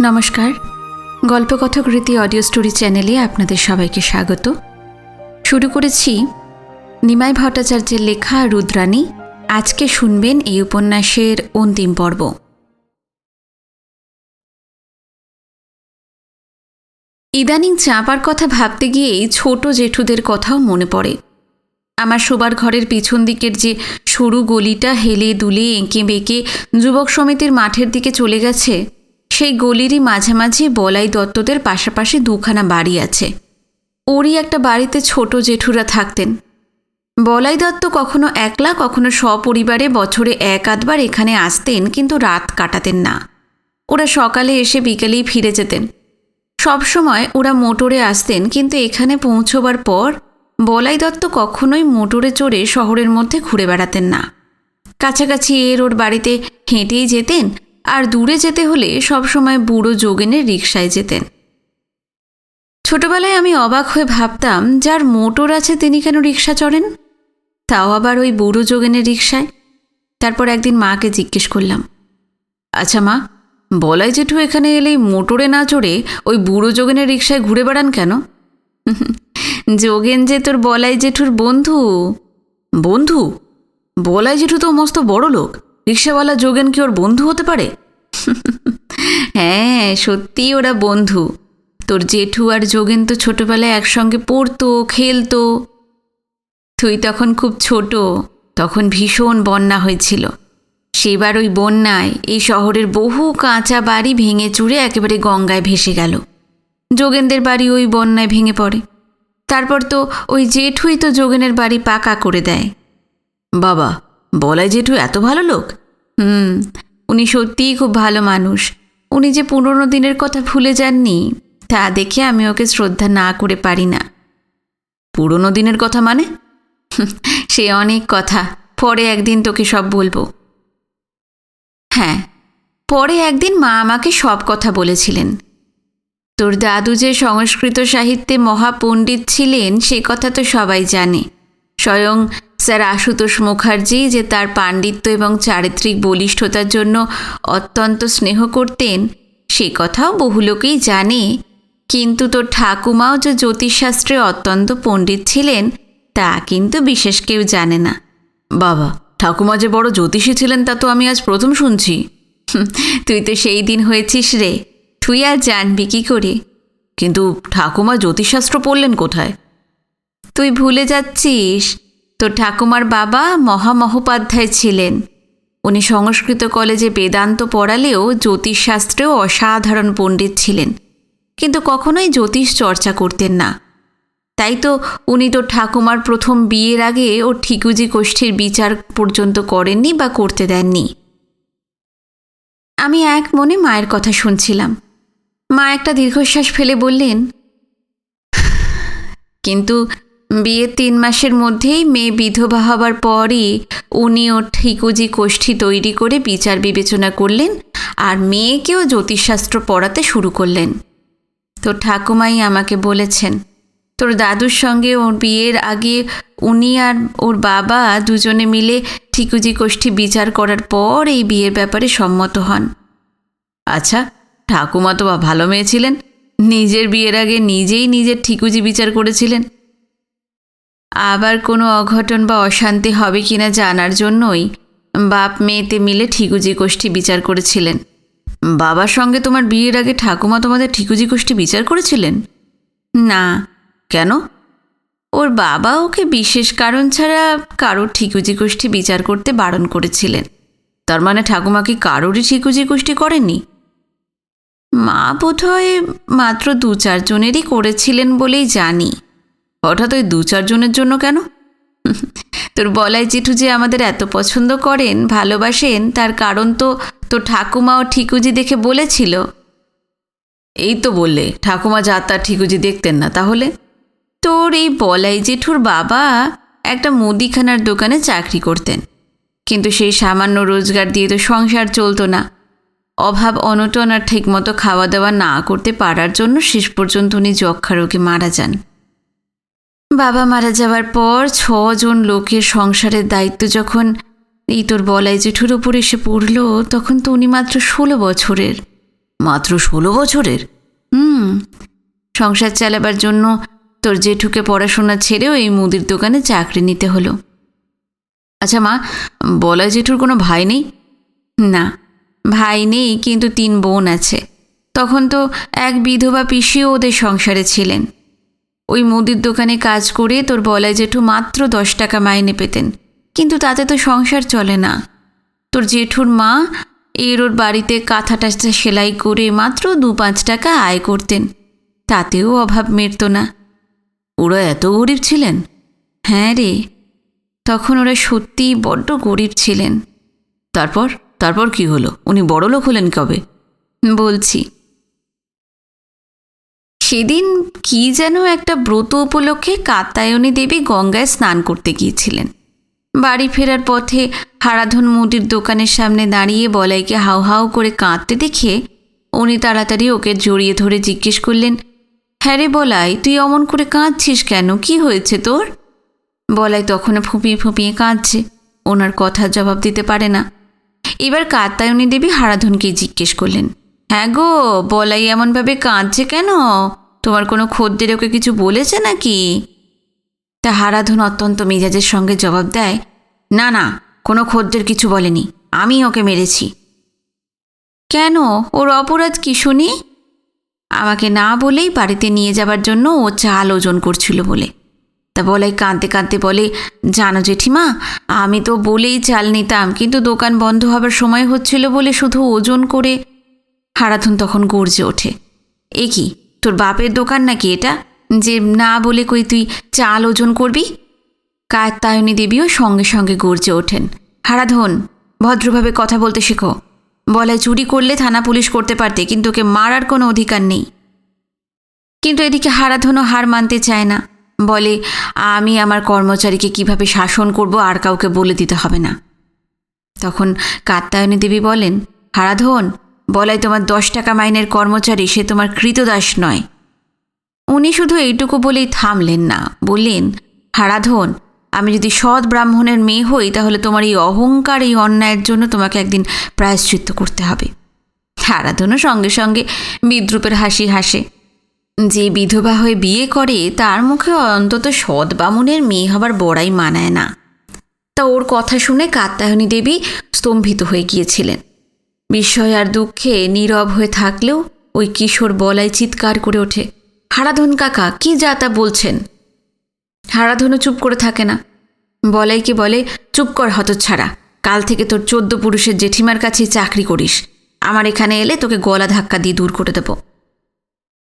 নমস্কার, গল্পকথকৃতি audio story চ্যানেলে আপনাদের সবাইকে স্বাগত। শুরু করেছি নিমাই ভট্টাচার্যের লেখা রুদ্রাণী। আজকে শুনবেন এই উপন্যাসের অন্তিম পর্ব। ইদানিং চাঁপার কথা ভাবতে গিয়েই ছোট জেঠুদের কথাও মনে পড়ে। আমার শোবার ঘরের পিছন দিকের যে সরু গলিটা হেলে দুলে এঁকে বেঁকে যুবক সমিতির মাঠের দিকে চলে গেছে, সেই গলিরই মাঝামাঝি বলাই দত্তদের পাশাপাশি দুখানা বাড়ি আছে। ওরই একটা বাড়িতে ছোট জেঠুরা থাকতেন। বলাই দত্ত কখনো একলা কখনো সপরিবারে বছরে এক আধবার এখানে আসতেন, কিন্তু রাত কাটাতেন না। ওরা সকালে এসে বিকেলেই ফিরে যেতেন। সবসময় ওরা মোটরে আসতেন, কিন্তু এখানে পৌঁছবার পর বলাই দত্ত কখনোই মোটরে চড়ে শহরের মধ্যে ঘুরে বেড়াতেন না। কাছাকাছি ওর বাড়িতে হেঁটেই যেতেন, আর দূরে যেতে হলে সবসময় বুড়ো যোগেনের রিকশায় যেতেন। ছোটবেলায় আমি অবাক হয়ে ভাবতাম, যার মোটর আছে তিনি কেন রিকশা চড়েন, তাও আবার ওই বুড়ো যোগেনের রিকশায়। তারপর একদিন মাকে জিজ্ঞেস করলাম, আচ্ছা মা, বলাই জেঠু এখানে এলেই মোটরে না চড়ে ওই বুড়ো যোগেনের রিকশায় ঘুরে বেড়ান কেন? যোগেন যে তোর বলাই জেঠুর বন্ধু। বন্ধু? বলাই জেঠু তো মস্ত বড় লোক, রিকশাওয়ালা যোগেন কি ওর বন্ধু হতে পারে? হ্যাঁ, সত্যিই ওরা বন্ধু। তোর জেঠু আর যোগেন তো ছোটবেলায় একসঙ্গে পড়তো, খেলতো। তুই তখন খুব ছোট, তখন ভীষণ বন্যা হয়েছিল। সেবার ওই বন্যায় এই শহরের বহু কাঁচা বাড়ি ভেঙে চুরে একেবারে গঙ্গায় ভেসে গেল। যোগেনদের বাড়ি ওই বন্যায় ভেঙে পড়ে। তারপর তো ওই জেঠুই তো যোগেনের বাড়ি পাকা করে দেয়। বাবা, বলাই জেঠু এত ভালো লোক? উনি সত্যিই খুব ভালো মানুষ। উনি যে পুরনো দিনের কথা ভুলে যাননি, তা দেখে আমি ওকে শ্রদ্ধা না করে পারি না। পুরনো দিনের কথা মানে? সে অনেক কথা, পরে একদিন তোকে সব বলবো। হ্যাঁ, পরে একদিন মা আমাকে সব কথা বলেছিলেন। তোর দাদু যে সংস্কৃত সাহিত্যে মহাপণ্ডিত ছিলেন সে কথা তো সবাই জানে। স্বয়ং স্যার আশুতোষ মুখার্জি যে তার পাণ্ডিত্য এবং চারিত্রিক বলিষ্ঠতার জন্য অত্যন্ত স্নেহ করতেন সে কথাও বহু লোকেই জানে। কিন্তু তোর ঠাকুমাও যে জ্যোতিষশাস্ত্রে অত্যন্ত পণ্ডিত ছিলেন তা কিন্তু বিশেষ কেউ জানে না। বাবা, ঠাকুমা যে বড় জ্যোতিষী ছিলেন তা তো আমি আজ প্রথম শুনছি। তুই তো সেই দিন হয়েছিস রে, তুই আর জানবি কি করে? কিন্তু ঠাকুমা জ্যোতিষশাস্ত্র পড়লেন কোথায়? তুই ভুলে যাচ্ছিস, তোর ঠাকুমার বাবা মহামহোপাধ্যায় ছিলেন। উনি সংস্কৃত কলেজে বেদান্ত পড়ালেও জ্যোতিষশাস্ত্রেও অসাধারণ পণ্ডিত ছিলেন, কিন্তু কখনোই জ্যোতিষ চর্চা করতেন না। তাই তো উনি তোর ঠাকুমার প্রথম বিয়ের আগে ওর ঠিকুজি কোষ্ঠীর বিচার পর্যন্ত করেননি বা করতে দেননি। আমি এক মনে মায়ের কথা শুনছিলাম। মা একটা দীর্ঘশ্বাস ফেলে বললেন, কিন্তু বিয়ের 3 মাসের মধ্যেই মেয়ে বিধবা হবার পরই উনি ওর ঠিকুজি কোষ্ঠী তৈরি করে বিচার বিবেচনা করলেন আর মেয়েকেও জ্যোতিষশাস্ত্র পড়াতে শুরু করলেন। তোর ঠাকুমাই আমাকে বলেছেন, তোর দাদুর সঙ্গে ওর বিয়ের আগে উনি আর ওর বাবা দুজনে মিলে ঠিকুজি কোষ্ঠী বিচার করার পর এই বিয়ের ব্যাপারে সম্মত হন। আচ্ছা, ঠাকুমা তো ভালো মেয়ে ছিলেন, নিজের বিয়ের আগে নিজেই নিজের ঠিকুজি বিচার করেছিলেন। আবার কোনো অঘটন বা অশান্তি হবে কিনা জানার জন্যই বাপ মেয়েতে মিলে ঠিকুজি কোষ্ঠী বিচার করেছিলেন। বাবার সঙ্গে তোমার বিয়ের আগে ঠাকুমা তোমাদের ঠিকুজি কোষ্ঠী বিচার করেছিলেন? না। কেন? ওর বাবা ওকে বিশেষ কারণ ছাড়া কারোর ঠিকুজি কোষ্ঠী বিচার করতে বারণ করেছিলেন। তার মানে ঠাকুমা কি কারোরই ঠিকুজি কোষ্ঠী করেননি? মা বোধহয় মাত্র 2-4 জনেরই করেছিলেন বলেই জানি। হঠাৎ ওই 2-4 জনের জন্য কেন? তোর বলাই জেঠু যে আমাদের এত পছন্দ করেন, ভালোবাসেন, তার কারণ তো তোর ঠাকুমা ও ঠিকুজি দেখে বলেছিল। এই তো বললে ঠাকুমা যা তার ঠিকুজি দেখতেন না, তাহলে? তোর এই বলাই জেঠুর বাবা একটা মুদিখানার দোকানে চাকরি করতেন, কিন্তু সেই সামান্য রোজগার দিয়ে তো সংসার চলতো না। অভাব অনটন আর ঠিকমতো খাওয়া দাওয়া না করতে পারার জন্য শেষ পর্যন্ত উনি যক্ষা রোগে মারা যান। বাবা মারা যাওয়ার পর 6 জন লোকের সংসারের দায়িত্ব যখন এই তোর বলাই জেঠুর ওপর এসে পড়ল, তখন তো উনি মাত্র 16 বছরের। মাত্র 16 বছরের? সংসার চালাবার জন্য তোর জেঠুকে পড়াশোনা ছেড়েও এই মুদির দোকানে চাকরি নিতে হলো। আচ্ছা মা, বলাই জেঠুর কোনো ভাই নেই? না, ভাই নেই, কিন্তু 3 বোন আছে। তখন তো এক বিধবা পিসিও ওদের সংসারে ছিলেন। ওই মুদির দোকানে কাজ করে তোর বলাই জেঠু মাত্র 10 টাকা মাইনে পেতেন, কিন্তু তাতে তো সংসার চলে না। তোর জেঠুর মা ওর বাড়িতে কাঁথা টাথা সেলাই করে মাত্র 2-5 টাকা আয় করতেন, তাতেও অভাব মিটত না। ওরা এত গরিব ছিলেন? হ্যাঁ রে, তখন ওরা সত্যিই বড্ড গরিব ছিলেন। তারপর কি হলো? উনি বড়লোক হলেন কবে? বলছি, সেদিন কি যেন একটা ব্রত উপলক্ষে কাত্যায়নী দেবী গঙ্গায় স্নান করতে গিয়েছিলেন। বাড়ি ফেরার পথে হারাধন মুদির দোকানের সামনে দাঁড়িয়ে বলাইকে হাউ হাউ করে কাঁদতে দেখে উনি তাড়াতাড়ি ওকে জড়িয়ে ধরে জিজ্ঞেস করলেন, হ্যাঁ রে বলাই, তুই অমন করে কাঁদছিস কেন? কি হয়েছে তোর? বলাই তখনও ফুঁপিয়ে ফুঁপিয়ে কাঁদছে, ওনার কথার জবাব দিতে পারে না। এবার কাত্যায়নী দেবী হারাধনকে জিজ্ঞেস করলেন, হ্যাঁ গো বলাই, এমনভাবে কাঁদছে কেন? তোমার কোনো খদ্দের ওকে কিছু বলেছে নাকি? তা হারাধন অত্যন্ত মেজাজের সঙ্গে জবাব দেয়, না, কোনো খদ্দের কিছু বলেনি, আমি ওকে মেরেছি। কেন? ওর অপরাধ কি শুনি? আমাকে না বলেই বাড়িতে নিয়ে যাবার জন্য ও চাল ওজন করছিল বলে। তা বলাই কাঁদতে কাঁদতে বলে, জানো জেঠিমা, আমি তো বলেই চাল নিতাম, কিন্তু দোকান বন্ধ হবার সময় হচ্ছিল বলে শুধু ওজন করে। হারাধন তখন গর্জে ওঠে, এ কি, তোর বাপের দোকান নাকি এটা, যে না বলে কই তুই চাল ওজন করবি? কাত্যায়নী দেবীও সঙ্গে সঙ্গে গর্জে ওঠেন, হারাধন, ভদ্রভাবে কথা বলতে শেখো। বলাই চুরি করলে থানা পুলিশ করতে পারতে, কিন্তু ওকে মারার কোনো অধিকার নেই। কিন্তু এদিকে হারাধনও হার মানতে চায় না, বলে, আমি আমার কর্মচারীকে কিভাবে শাসন করব আর কাউকে বলে দিতে হবে না। তখন কাত্যায়নী দেবী বলেন, হারাধন, বলাই তোমার 10 টাকা মাইনের কর্মচারী, সে তোমার কৃতদাস নয়। উনি শুধু এইটুকু বলেই থামলেন না, বললেন, হারাধন, আমি যদি সৎ ব্রাহ্মণের মেয়ে হই তাহলে তোমার এই অহংকার, এই অন্যায়ের জন্য তোমাকে একদিন প্রায়শ্চিত্ত করতে হবে। হারাধনও সঙ্গে সঙ্গে বিদ্রূপের হাসি হাসে। যে বিধবা হয়ে বিয়ে করে তার মুখে অন্তত সৎ ব্রাহ্মণের মেয়ে হবার বড়াই মানায় না। তা ওর কথা শুনে কাত্যায়নী দেবী স্তম্ভিত হয়ে গিয়েছিলেন। বিস্ময় আর দুঃখে নীরব হয়ে থাকলেও ওই কিশোর বলাই চিৎকার করে ওঠে, হারাধন কাকা, কি যা তা বলছেন? হারাধনও চুপ করে থাকে না, বলাইকে বলে, চুপ কর হতচ্ছাড়া, কাল থেকে তোর 14 পুরুষের জেঠিমার কাছে চাকরি করিস, আমার এখানে এলে তোকে গলা ধাক্কা দিয়ে দূর করে দেব।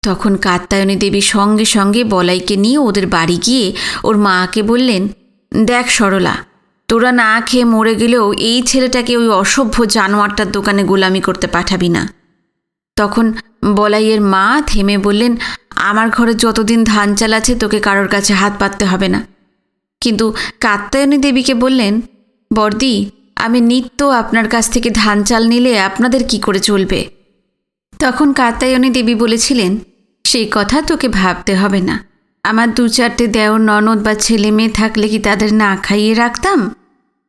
তখন কাত্যায়নী দেবী সঙ্গে সঙ্গে বলাইকে নিয়ে ওদের বাড়ি গিয়ে ওর মাকে বললেন, দেখ সরলা, তোরা না খেয়ে মরে গেলেও এই ছেলেটাকে ওই অসভ্য জানোয়ারটার দোকানে গোলামি করতে পাঠাবি না। তখন বলাইয়ের মা থেমে বললেন, আমার ঘরে যতদিন ধান চাল আছে তোকে কারোর কাছে হাত পাততে হবে না। কিন্তু কাত্যায়নী দেবীকে বললেন, বর্দি, আমি নিত্য আপনার কাছ থেকে ধান চাল নিলে আপনাদের কি করে চলবে? তখন কাত্যায়নী দেবী বলেছিলেন, সেই কথা তোকে ভাবতে হবে না, আমার 2-4টে দেওর ননদ বা ছেলে মেয়ে থাকলে কি তাদের না খাইয়ে রাখতাম?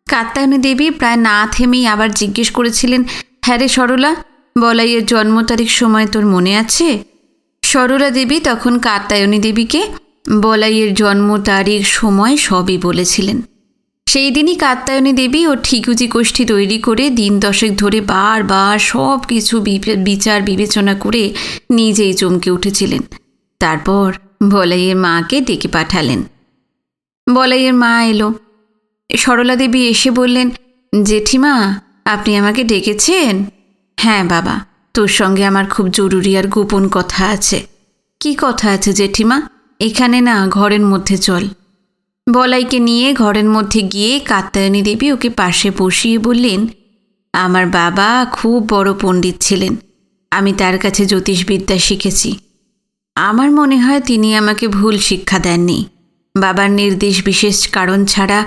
কাত্যায়নী দেবী প্রায় না থেমেই আবার জিজ্ঞেস করেছিলেন, হ্যাঁ রে সরলা, বলাইয়ের জন্ম তারিখ সময় তোর মনে আছে? সরলা দেবী তখন কাত্যায়নী দেবীকে বলাইয়ের জন্ম তারিখ সময় সবই বলেছিলেন। সেই দিনই কাত্যায়নী দেবী ও ঠিকুজি কোষ্ঠী তৈরি করে দিন 10 ধরে বারবার সব কিছু বিচার বিবেচনা করে নিজেই চমকে উঠেছিলেন। তারপর বলাইয়ের মাকে ডেকে পাঠালেন। বলাইয়ের মা এলো। সরলা দেবী এসে বললেন, জেঠিমা, আপনি আমাকে ডেকেছেন? হ্যাঁ বাবা, তোর সঙ্গে আমার খুব জরুরি আর গোপন কথা আছে। কি কথা আছে জেঠিমা? এখানে না, ঘরের মধ্যে চল। বলাইকে নিয়ে ঘরের মধ্যে গিয়ে কাত্যায়নী দেবী ওকে পাশে বসিয়ে বললেন, আমার বাবা খুব বড় পণ্ডিত ছিলেন, আমি তার কাছে জ্যোতিষবিদ্যা শিখেছি। আমার মনে হয় তিনি আমাকে ভুল শিক্ষা দেননি। বাবার নির্দেশ বিশেষ কারণ ছাড়া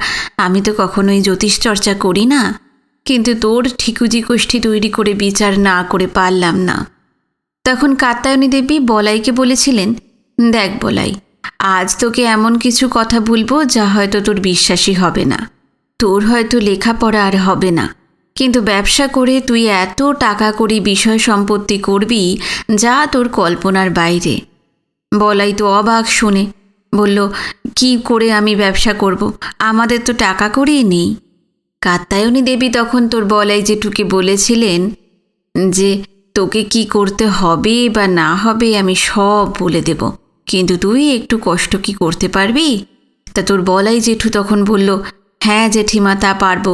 আমি তো কখনোই জ্যোতিষ চর্চা করি না, কিন্তু তোর ঠিকুজি কোষ্ঠী তৈরি করে বিচার না করে পারলাম না। তখন কাত্যায়নী দেবী বলাইকে বলেছিলেন, দেখ বলাই, আজ তোকে এমন কিছু কথা বলবো যা হয়তো তোর বিশ্বাসী হবে না, তোর হয়তো লেখাপড়া আর হবে না, কিন্তু ব্যবসা করে তুই এত টাকা কড়ি বিষয় সম্পত্তি করবি যা তোর কল্পনার বাইরে। বলাই তো অবাক শুনে, বলল, কি করে আমি ব্যবসা করব? আমাদের তো টাকা কড়িই নেই। কাত্যায়নী দেবী তখন তোর বলাই জেঠুকে বলেছিলেন যে তোকে কি করতে হবে বা না হবে আমি সব বলে দেব, কিন্তু তুই একটু কষ্ট কি করতে পারবি? তা তোর বলাই জেঠু তখন বলল, হ্যাঁ জেঠিমা, তা পারবো।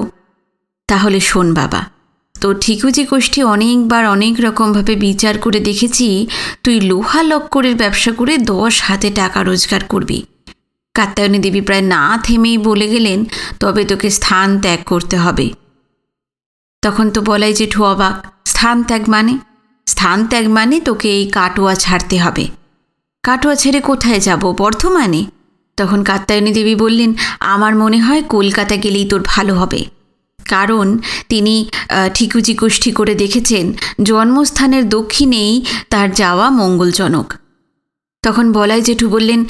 তাহলে শোন বাবা, তোর ঠিকুজি গোষ্ঠী অনেকবার অনেক রকমভাবে বিচার করে দেখেছি, তুই লোহা লক্করের ব্যবসা করে 10 হাতে টাকা রোজগার করবি। কাত্যায়নী দেবী প্রায় না থেমেই বলে গেলেন, তবে তোকে স্থান ত্যাগ করতে হবে। তখন তো বলাই জেঠু অবাক, স্থান ত্যাগ মানে? স্থান ত্যাগ মানে তোকে এই কাটোয়া ছাড়তে হবে। কাটোয়া ছেড়ে কোথায় যাব? বর্ধমানে? তখন কাত্যায়নী দেবী বললেন, আমার মনে হয় কলকাতা গেলেই তোর ভালো হবে, কারণ তিনি ঠিকুজি গোষ্ঠী করে দেখেছেন জন্মস্থানের দক্ষিণেই তার যাওয়া মঙ্গলজনক। তখন বলাই জেঠু বললেন,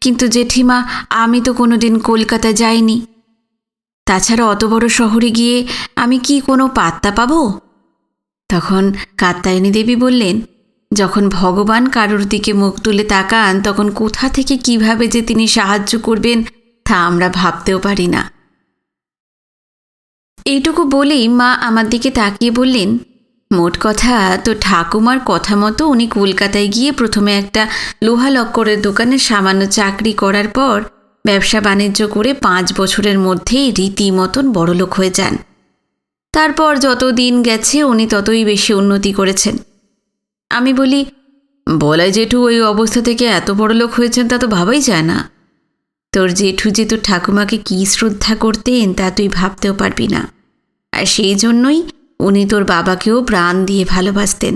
কিন্তু জেঠিমা, আমি তো কোনো দিন কলকাতা যাইনি। তাছাড়া অত বড় শহরে গিয়ে আমি কি কোনো পাত্তা পাবো? তখন কাত্যায়নী দেবী বললেন, যখন ভগবান কারোর দিকে মুখ তুলে তাকান তখন কোথা থেকে কিভাবে যে তিনি সাহায্য করবেন তা আমরা ভাবতেও পারি না। এইটুকু বলেই মা আমার দিকে তাকিয়ে বললেন, মোট কথা তো ঠাকুমার কথা মতো উনি কলকাতায় গিয়ে প্রথমে একটা লোহা লক্করের দোকানে সামান্য চাকরি করার পর ব্যবসা বাণিজ্য করে 5 বছরের মধ্যেই রীতিমতন বড়লোক হয়ে যান। তারপর যত দিন গেছে উনি ততই বেশি উন্নতি করেছেন। আমি বলি, বলাই জেঠু ওই অবস্থা থেকে এত বড়লোক হয়েছেন তা তো ভাবাই যায় না। তোর জেঠু যে তোর ঠাকুমাকে কী শ্রদ্ধা করতেন তা তুই ভাবতেও পারবি না, আর সেই জন্যই উনি তোর বাবাকেও প্রাণ দিয়ে ভালোবাসতেন।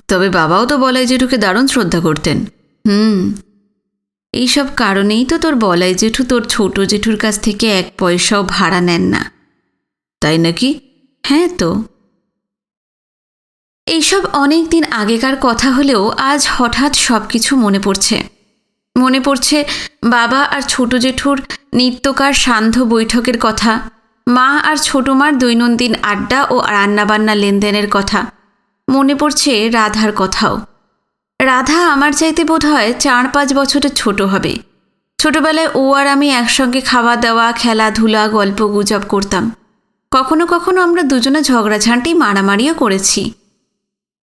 তবে বাবাও তো বলাই জেঠুকে দারুণ শ্রদ্ধা করতেন। এইসব কারণেই তো তোর বলাই জেঠু তোর ছোট জেঠুর কাছ থেকে 1 পয়সাও ভাড়া নেন না। তাই নাকি? হ্যাঁ তো। এইসব অনেক দিন আগেকার কথা হলেও আজ হঠাৎ সব কিছু মনে পড়ছে বাবা আর ছোট জেঠুর নিত্যকার সান্ধ্য বৈঠকের কথা, মা আর ছোট মার দৈনন্দিন আড্ডা ও রান্নাবান্না লেনদেনের কথা, মনে পড়ছে রাধার কথাও। রাধা আমার চাইতে বোধহয় 4-5 বছরের ছোট হবে। ছোটবেলায় ও আর আমি একসঙ্গে খাওয়া দাওয়া, খেলাধুলা, গল্প গুজব করতাম। কখনো কখনো আমরা দুজনে ঝগড়াঝাঁটি, মারামারিও করেছি।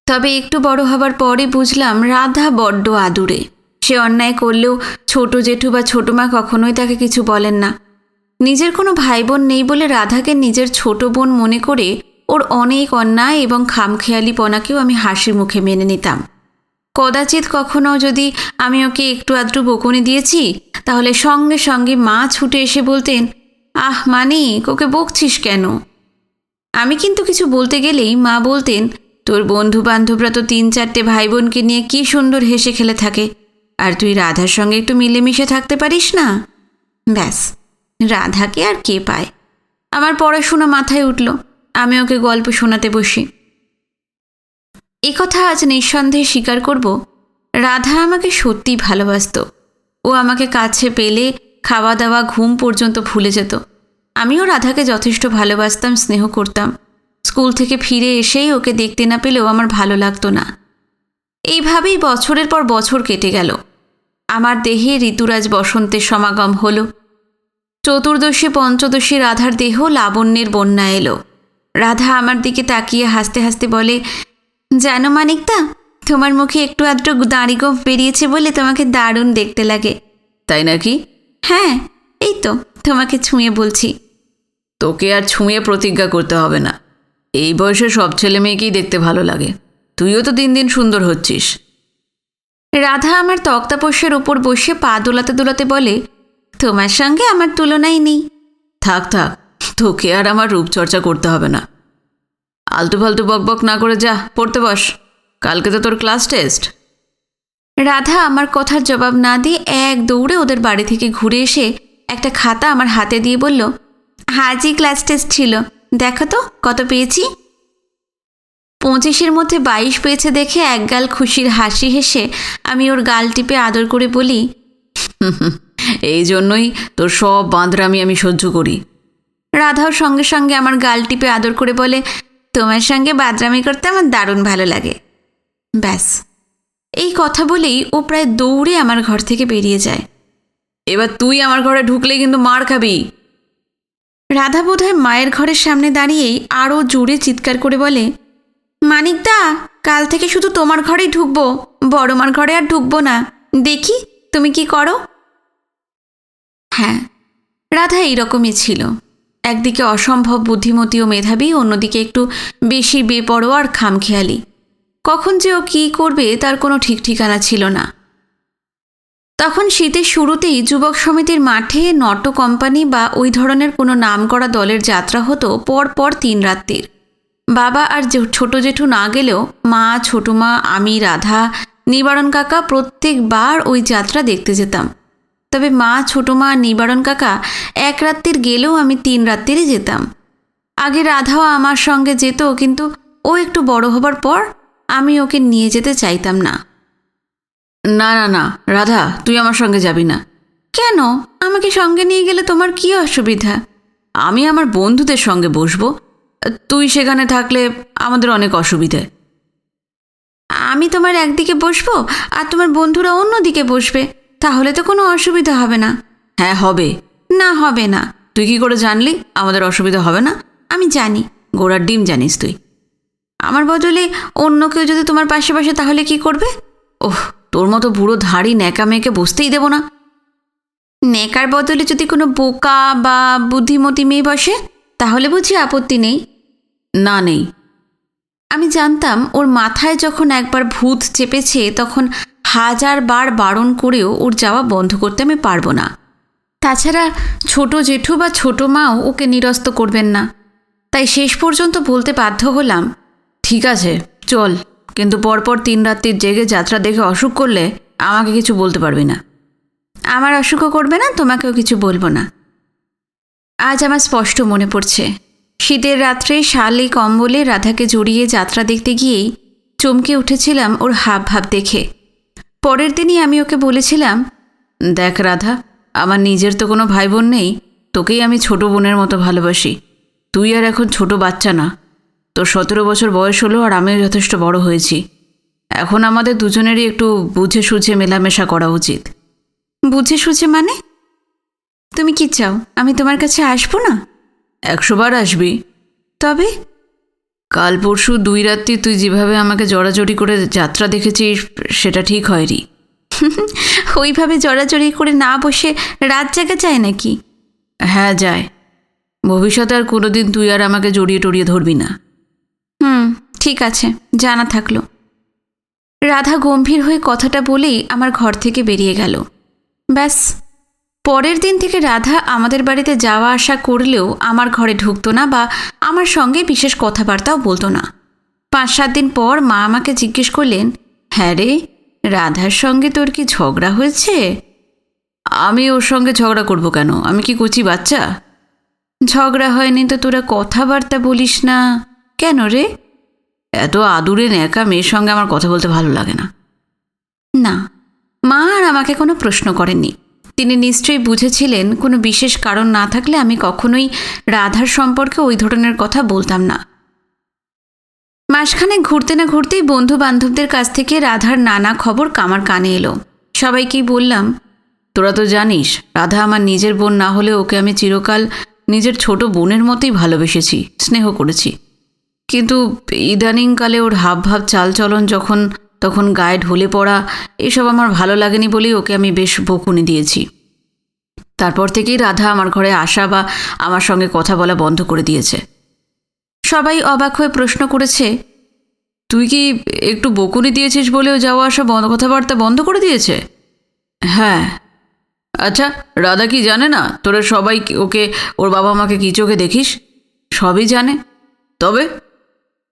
তবে একটু বড় হবার পরে বুঝলাম রাধা বড্ড আদুরে। সে অন্যায় করলেও ছোট জেঠু বা ছোট মা কখনোই তাকে কিছু বলেন না। নিজের কোনো ভাই বোন নেই বলে রাধাকে নিজের ছোট বোন মনে করে ওর অনেক অন্যায় এবং খামখেয়ালিপনাকেও আমি হাসির মুখে মেনে নিতাম। কদাচিৎ কখনো যদি আমি ওকে একটু আধটু বকুনি দিয়েছি তাহলে সঙ্গে সঙ্গে মা ছুটে এসে বলতেন, আহ মানিক, ওকে বকছিস কেন? আমি কিন্তু কিছু বলতে গেলেই মা বলতেন, তোর বন্ধু বান্ধবরা তো 3-4টে ভাই বোনকে নিয়ে কি সুন্দর হেসে খেলে থাকে, আর তুই রাধার সঙ্গে একটু মিলেমিশে থাকতে পারিস না? ব্যাস, রাধাকে আর কে পায়? আমার পড়াশোনা মাথায় উঠল, আমি ওকে গল্প শোনাতে বসি। এই কথা আজ নিঃসন্দেহে স্বীকার করব, রাধা আমাকে সত্যিই ভালোবাসত। ও আমাকে কাছে পেলে খাওয়া দাওয়া, ঘুম পর্যন্ত ভুলে যেত। আমিও রাধাকে যথেষ্ট ভালোবাসতাম, স্নেহ করতাম। স্কুল থেকে ফিরে এসেই ওকে দেখতে না পেলেও আমার ভালো লাগতো না। এইভাবেই বছরের পর বছর কেটে গেল। আমার দেহে ঋতুরাজ বসন্তের সমাগম হলো। চতুর্দশী পঞ্চদশী রাধার দেহ লাবণ্যের বন্যা এলো। রাধা আমার দিকে তাকিয়ে হাসতে হাসতে বলে, জানো মানিকদা, তোমার মুখে একটু আধটু দাড়ি গোঁফ বেরিয়েছে বলে তোমাকে দারুণ দেখতে লাগে। তাই নাকি? হ্যাঁ, এই তো তোমাকে ছুঁয়ে বলছি। তোকে আর ছুঁয়ে প্রতিজ্ঞা করতে হবে না। এই বয়সে সব ছেলে মেয়েকেই দেখতে ভালো লাগে। তুইও তো দিন দিন সুন্দর হচ্ছিস। রাধা আমার তক্তাপোষের ওপর বসে পা দোলাতে দোলাতে বলে, তোমার সঙ্গে আমার তুলনাই নেই। থাক থাক, তোকে আর আমার রূপচর্চা করতে হবে না। আলতু ফালতু বকবক না করে যা, পড়তে বস। কালকে তো তোর ক্লাস টেস্ট। রাধা আমার কথার জবাব না দিয়ে এক দৌড়ে ওদের বাড়ি থেকে ঘুরে এসে একটা খাতা আমার হাতে দিয়ে বলল, আজই ক্লাস টেস্ট ছিল, দেখো তো কত পেয়েছি। 25-এর মধ্যে 22 পেয়েছে দেখে একগাল খুশির হাসি হেসে আমি ওর গাল টিপে আদর করে বলি, এই জন্যই তোর সব বাঁদরামি আমি সহ্য করি। রাধাও সঙ্গে সঙ্গে আমার গাল টিপে আদর করে বলে, তোমার সঙ্গে বাদরামি করতে আমার দারুণ ভালো লাগে। ব্যাস, এই কথা বলেই ও প্রায় দৌড়ে আমার ঘর থেকে বেরিয়ে যায়। এবার তুই আমার ঘরে ঢুকলে কিন্তু মার খাবি। রাধা বোধহয় মায়ের ঘরের সামনে দাঁড়িয়েই আরও জোরে চিৎকার করে বলে, মানিকদা, কাল থেকে শুধু তোমার ঘরেই ঢুকবো, বড় মার ঘরে আর ঢুকবো না। দেখি তুমি কি করো। হ্যাঁ, রাধা এইরকমই ছিল। একদিকে অসম্ভব বুদ্ধিমতী ও মেধাবী, অন্যদিকে একটু বেশি বেপরোয়া আর খামখেয়ালি। কখন যে ও কী করবে তার কোনো ঠিক ঠিকানা ছিল না। তখন শীতের শুরুতেই যুবক সমিতির মাঠে নটো কোম্পানি বা ওই ধরনের কোনো নামকরা দলের যাত্রা হতো পরপর 3 রাত্রির। বাবা আর ছোট জেঠু না গেলেও মা, ছোটো মা, আমি, রাধা, নিবারণ কাকা প্রত্যেকবার ওই যাত্রা দেখতে যেতাম। তবে মা, ছোটো মা, নিবারণ কাকা 1 রাত্রির গেলেও আমি 3 রাত্রিরই যেতাম। আগে রাধাও আমার সঙ্গে যেত, কিন্তু ও একটু বড় হবার পর আমি ওকে নিয়ে যেতে চাইতাম না। না না না রাধা, তুই আমার সঙ্গে যাবি না। কেন? আমাকে সঙ্গে নিয়ে গেলে তোমার কী অসুবিধা? আমি আমার বন্ধুদের সঙ্গে বসবো, তুই সেখানে থাকলে আমাদের অনেক অসুবিধে। আমি তোমার একদিকে বসবো আর তোমার বন্ধুরা অন্য দিকে বসবে, তাহলে তো কোনো অসুবিধা হবে না। হ্যাঁ হবে। না, হবে না। তুই কি করে জানলি আমাদের অসুবিধা হবে না? আমি জানি। গোড়ার ডিম জানিস তুই। আমার বদলে অন্য কেউ যদি তোমার পাশে বসে তাহলে কি করবে? ওহ, তোর মতো বুড়ো ধাড়ি ন্যাকা মেয়েকে বসতেই দেব না। নেকার বদলে যদি কোনো বোকা বা বুদ্ধিমতী মেয়ে বসে তাহলে বুঝি আপত্তি নেই? না, নেই। আমি জানতাম ওর মাথায় যখন একবার ভূত চেপেছে তখন 1000 বার বারণ করেও ওর যাওয়া বন্ধ করতে আমি পারবো না। তাছাড়া ছোট জেঠু বা ছোট মাও ওকে নিরস্ত করবেন না। তাই শেষ পর্যন্ত বলতে বাধ্য হলাম, ঠিক আছে চল, কিন্তু পরপর 3 রাত্রির জেগে যাত্রা দেখে অসুখ করলে আমাকে কিছু বলতে পারবি না। আমার অসুখও করবে না, তোমাকেও কিছু বলবো না। আজ আমার স্পষ্ট মনে পড়ছে, শীতের রাত্রে শালে কম্বলে রাধাকে জড়িয়ে যাত্রা দেখতে গিয়েই চমকে উঠেছিলাম ওর হাব ভাব দেখে। পরের দিনই আমি ওকে বলেছিলাম, দেখ রাধা, আমার নিজের তো কোনো ভাই বোন নেই, তোকেই আমি ছোট বোনের মতো ভালোবাসি। তুই আর এখন ছোট বাচ্চা না, তোর 17 বছর বয়স হলো আর আমিও যথেষ্ট বড় হয়েছি। এখন আমাদের দুজনেরই একটু বুঝে সুঝে মেলামেশা করা উচিত। বুঝে সুঝে মানে? তুমি কি চাও আমি তোমার কাছে আসবো না? 100 বার আসবি। তবে কাল পরশু 2 রাত্রি তুই যেভাবে আমাকে জড়াজড়ি করে যাত্রা দেখেছিস সেটা ঠিক হয়নি। ওইভাবে জড়াজড়ি করে না বসে রাত জাগা যায় নাকি? হ্যাঁ যায়। ভবিষ্যতে আর কোনোদিন তুই আর আমাকে জড়িয়ে টড়িয়ে ধরবি না। ঠিক আছে, জানা থাকলো। রাধা গম্ভীর হয়ে কথাটা বলেই আমার ঘর থেকে বেরিয়ে গেল। ব্যাস, পরের দিন থেকে রাধা আমাদের বাড়িতে যাওয়া আসা করলেও আমার ঘরে ঢুকতো না বা আমার সঙ্গে বিশেষ কথাবার্তাও বলতো না। 5-7 দিন পর মা আমাকে জিজ্ঞেস করলেন, হ্যাঁ রে, রাধার সঙ্গে তোর কি ঝগড়া হয়েছে? আমি ওর সঙ্গে ঝগড়া করব কেন? আমি কি কচি বাচ্চা? ঝগড়া হয়নি তো তোরা কথাবার্তা বলিস না কেন রে? এত আদুরে ন্যাকা মেয়ের সঙ্গে আমার কথা বলতে ভালো লাগে না। না, মা আর আমাকে কোনো প্রশ্ন করেননি। তিনি নিশ্চয়ই বুঝেছিলেন কোনো বিশেষ কারণ না থাকলে আমি কখনোই রাধার সম্পর্কে ওই ধরনের কথা বলতাম না। মাসখানেক ঘুরতে না ঘুরতেই বন্ধু বান্ধবদের কাছ থেকে রাধার নানা খবর আমার কানে এলো। সবাইকেই বললাম, তোরা তো জানিস রাধা আমার নিজের বোন না হলে ওকে আমি চিরকাল নিজের ছোট বোনের মতোই ভালোবেসেছি, স্নেহ করেছি। কিন্তু ইদানিংকালে ওর হাবভাব চালচলন যখন তখন গায়ে ঢলে পড়া, এসব আমার ভালো লাগেনি বলেই ওকে আমি বেশ বকুনি দিয়েছি। তারপর থেকেই রাধা আমার ঘরে আসা বা আমার সঙ্গে কথা বলা বন্ধ করে দিয়েছে। সবাই অবাক হয়ে প্রশ্ন করেছে, তুই কি একটু বকুনি দিয়েছিস বলেও যাওয়া আসা কথাবার্তা বন্ধ করে দিয়েছে? হ্যাঁ। আচ্ছা, রাধা কি জানে না তোরা সবাই ওকে, ওর বাবা মাকে কী চোখে দেখিস? সবই জানে। তবে